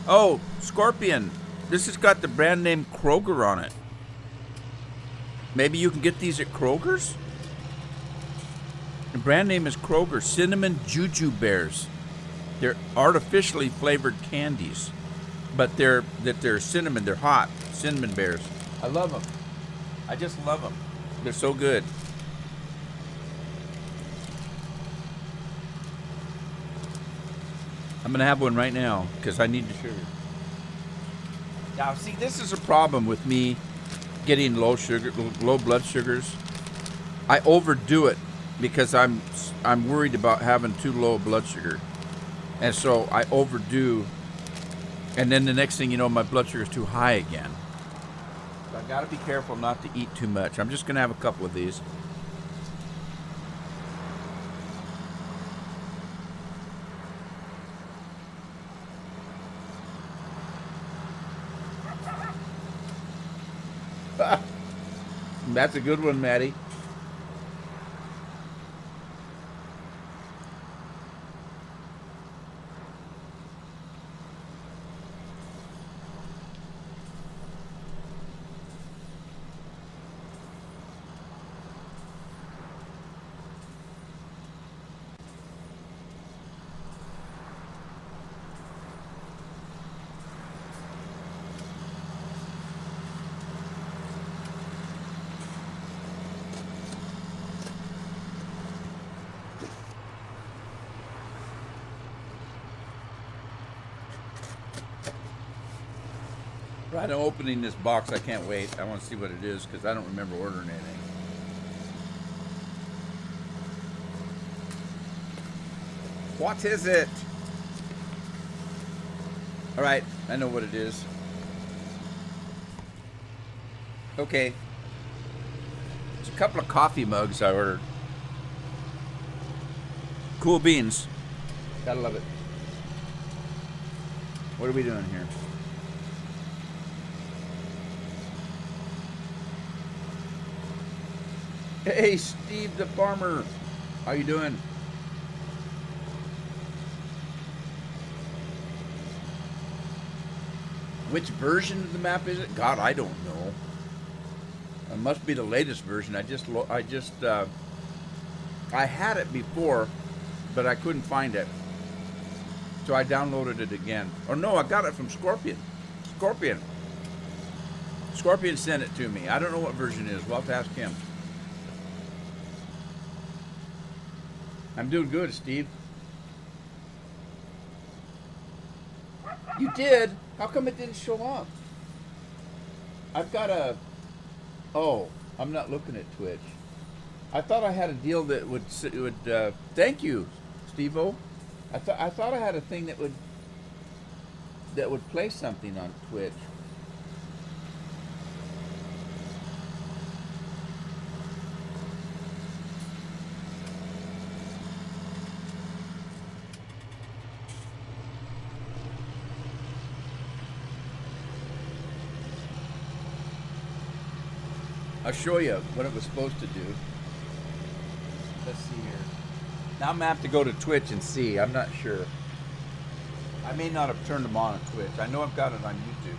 Oh, Scorpion. This has got the brand name Kroger on it. Maybe you can get these at Kroger's? The brand name is Kroger. Cinnamon Juju Bears. They're artificially flavored candies, but they're cinnamon. They're hot cinnamon bears. I love them. I just love them. They're so good. I'm going to have one right now because I need the sugar. Now, see, this is a problem with me getting low blood sugars. I overdo it because I'm worried about having too low blood sugar. And so I overdo, and then the next thing you know, my blood sugar is too high again. So I got to be careful not to eat too much. I'm just going to have a couple of these. That's a good one, Maddie. Right, I'm opening this box. I can't wait. I want to see what it is because I don't remember ordering anything. What is it? All right, I know what it is. Okay. It's a couple of coffee mugs I ordered. Cool beans. Gotta love it. What are we doing here? Hey, Steve the farmer. How you doing? Which version of the map is it? God, I don't know. It must be the latest version. I had it before, but I couldn't find it. So I downloaded it again. Or no, I got it from Scorpion. Scorpion sent it to me. I don't know what version it is. We'll have to ask him. I'm doing good, Steve. You did? How come it didn't show up? I've got a... Oh, I'm not looking at Twitch. I thought I had a deal that would thank you, Steve-O. I thought I had a thing that would play something on Twitch. I'll show you what it was supposed to do. Let's see here. Now I'm going to have to go to Twitch and see. I'm not sure. I may not have turned them on Twitch. I know I've got it on YouTube.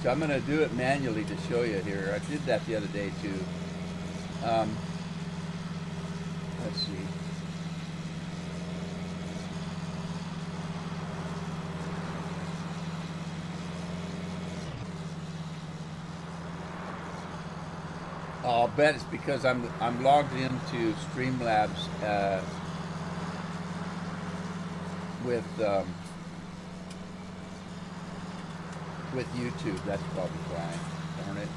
So I'm going to do it manually to show you here. I did that the other day too. Let's see. I'll bet it's because I'm logged into Streamlabs with YouTube. That's probably why. Darn it.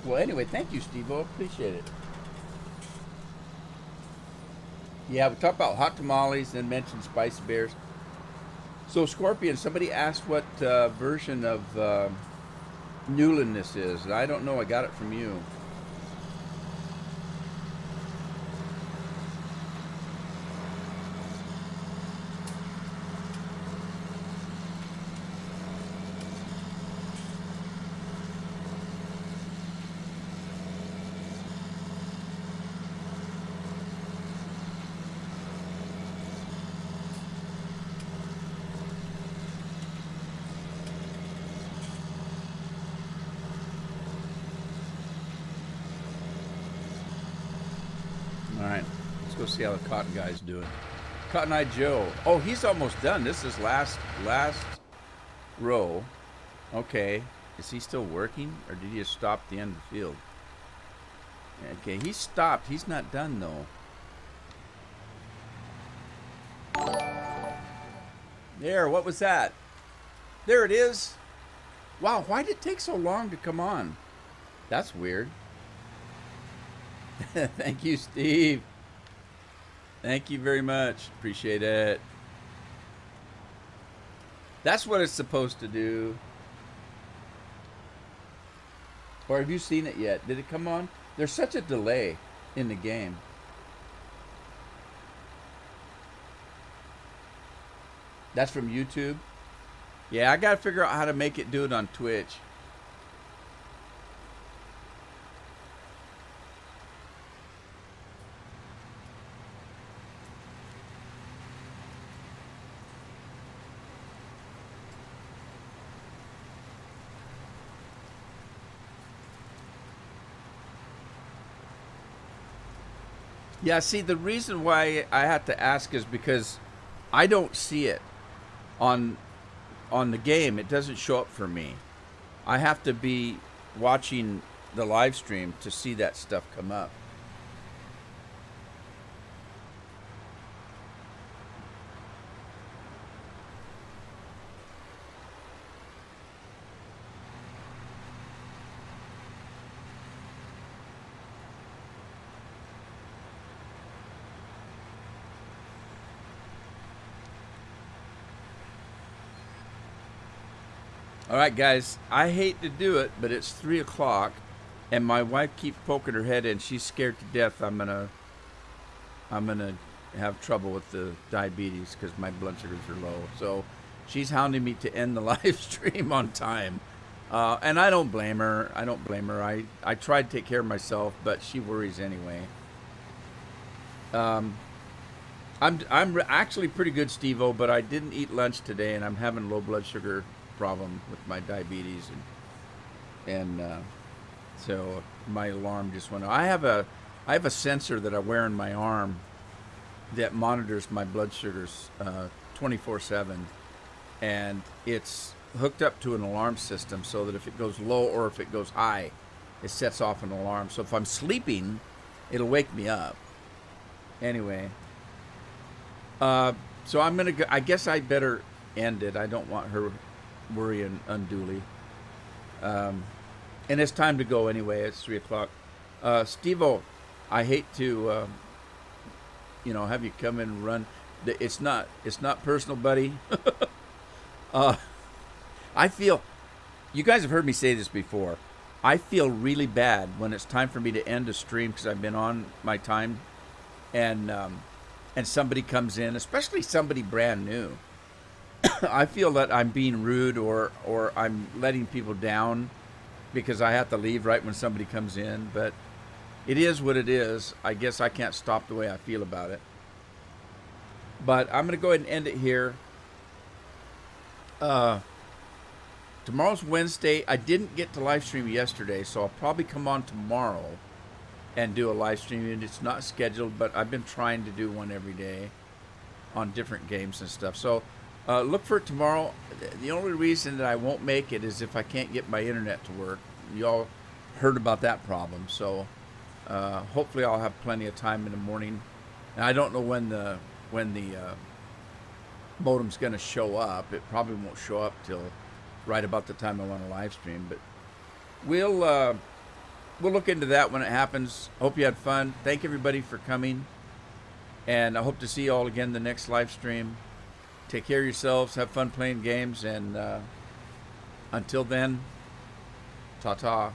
Well, anyway, thank you, Steve-O. Appreciate it. Yeah, we talked about hot tamales, then mentioned spicy bears. So, Scorpion, somebody asked what version of Newlin this is. I don't know. I got it from you. All right, let's go see how the Cotton Guy's doing. Cotton Eye Joe. Oh, he's almost done. This is last row. Okay. Is he still working, or did he just stop the end of the field? Okay, he stopped. He's not done, though. There, what was that? There it is. Wow, why did it take so long to come on? That's weird. Thank you, Steve. Thank you very much. Appreciate it. That's what it's supposed to do. Or have you seen it yet? Did it come on? There's such a delay in the game. That's from YouTube? Yeah, I gotta figure out how to make it do it on Twitch. Yeah, see, the reason why I had to ask is because I don't see it on the game. It doesn't show up for me. I have to be watching the live stream to see that stuff come up. All right, guys, I hate to do it, but it's 3 o'clock, and my wife keeps poking her head in. She's scared to death I'm gonna have trouble with the diabetes because my blood sugars are low. So she's hounding me to end the live stream on time, and I don't blame her. I try to take care of myself, but she worries anyway. I'm actually pretty good, Steve-O, but I didn't eat lunch today, and I'm having low blood sugar problem with my diabetes, and so my alarm just went off. I have a sensor that I wear in my arm that monitors my blood sugars 24/7, and it's hooked up to an alarm system so that if it goes low or if it goes high, it sets off an alarm. So if I'm sleeping, it'll wake me up. Anyway, so I'm gonna go. I guess I better end it. I don't want her worrying unduly. And it's time to go anyway. It's 3 o'clock. Steve-O, I hate to have you come in and run. It's not personal, buddy. I feel, you guys have heard me say this before, I feel really bad when it's time for me to end a stream because I've been on my time, and somebody comes in, especially somebody brand new. I feel that I'm being rude or I'm letting people down because I have to leave right when somebody comes in. But it is what it is. I guess I can't stop the way I feel about it. But I'm going to go ahead and end it here. Tomorrow's Wednesday. I didn't get to live stream yesterday, so I'll probably come on tomorrow and do a live stream. And it's not scheduled, but I've been trying to do one every day on different games and stuff. So look for it tomorrow. The only reason that I won't make it is if I can't get my internet to work. You all heard about that problem. So hopefully I'll have plenty of time in the morning. And I don't know when the modem's going to show up. It probably won't show up till right about the time I want to live stream. But we'll look into that when it happens. Hope you had fun. Thank everybody for coming. And I hope to see you all again the next live stream. Take care of yourselves. Have fun playing games. And until then, ta-ta.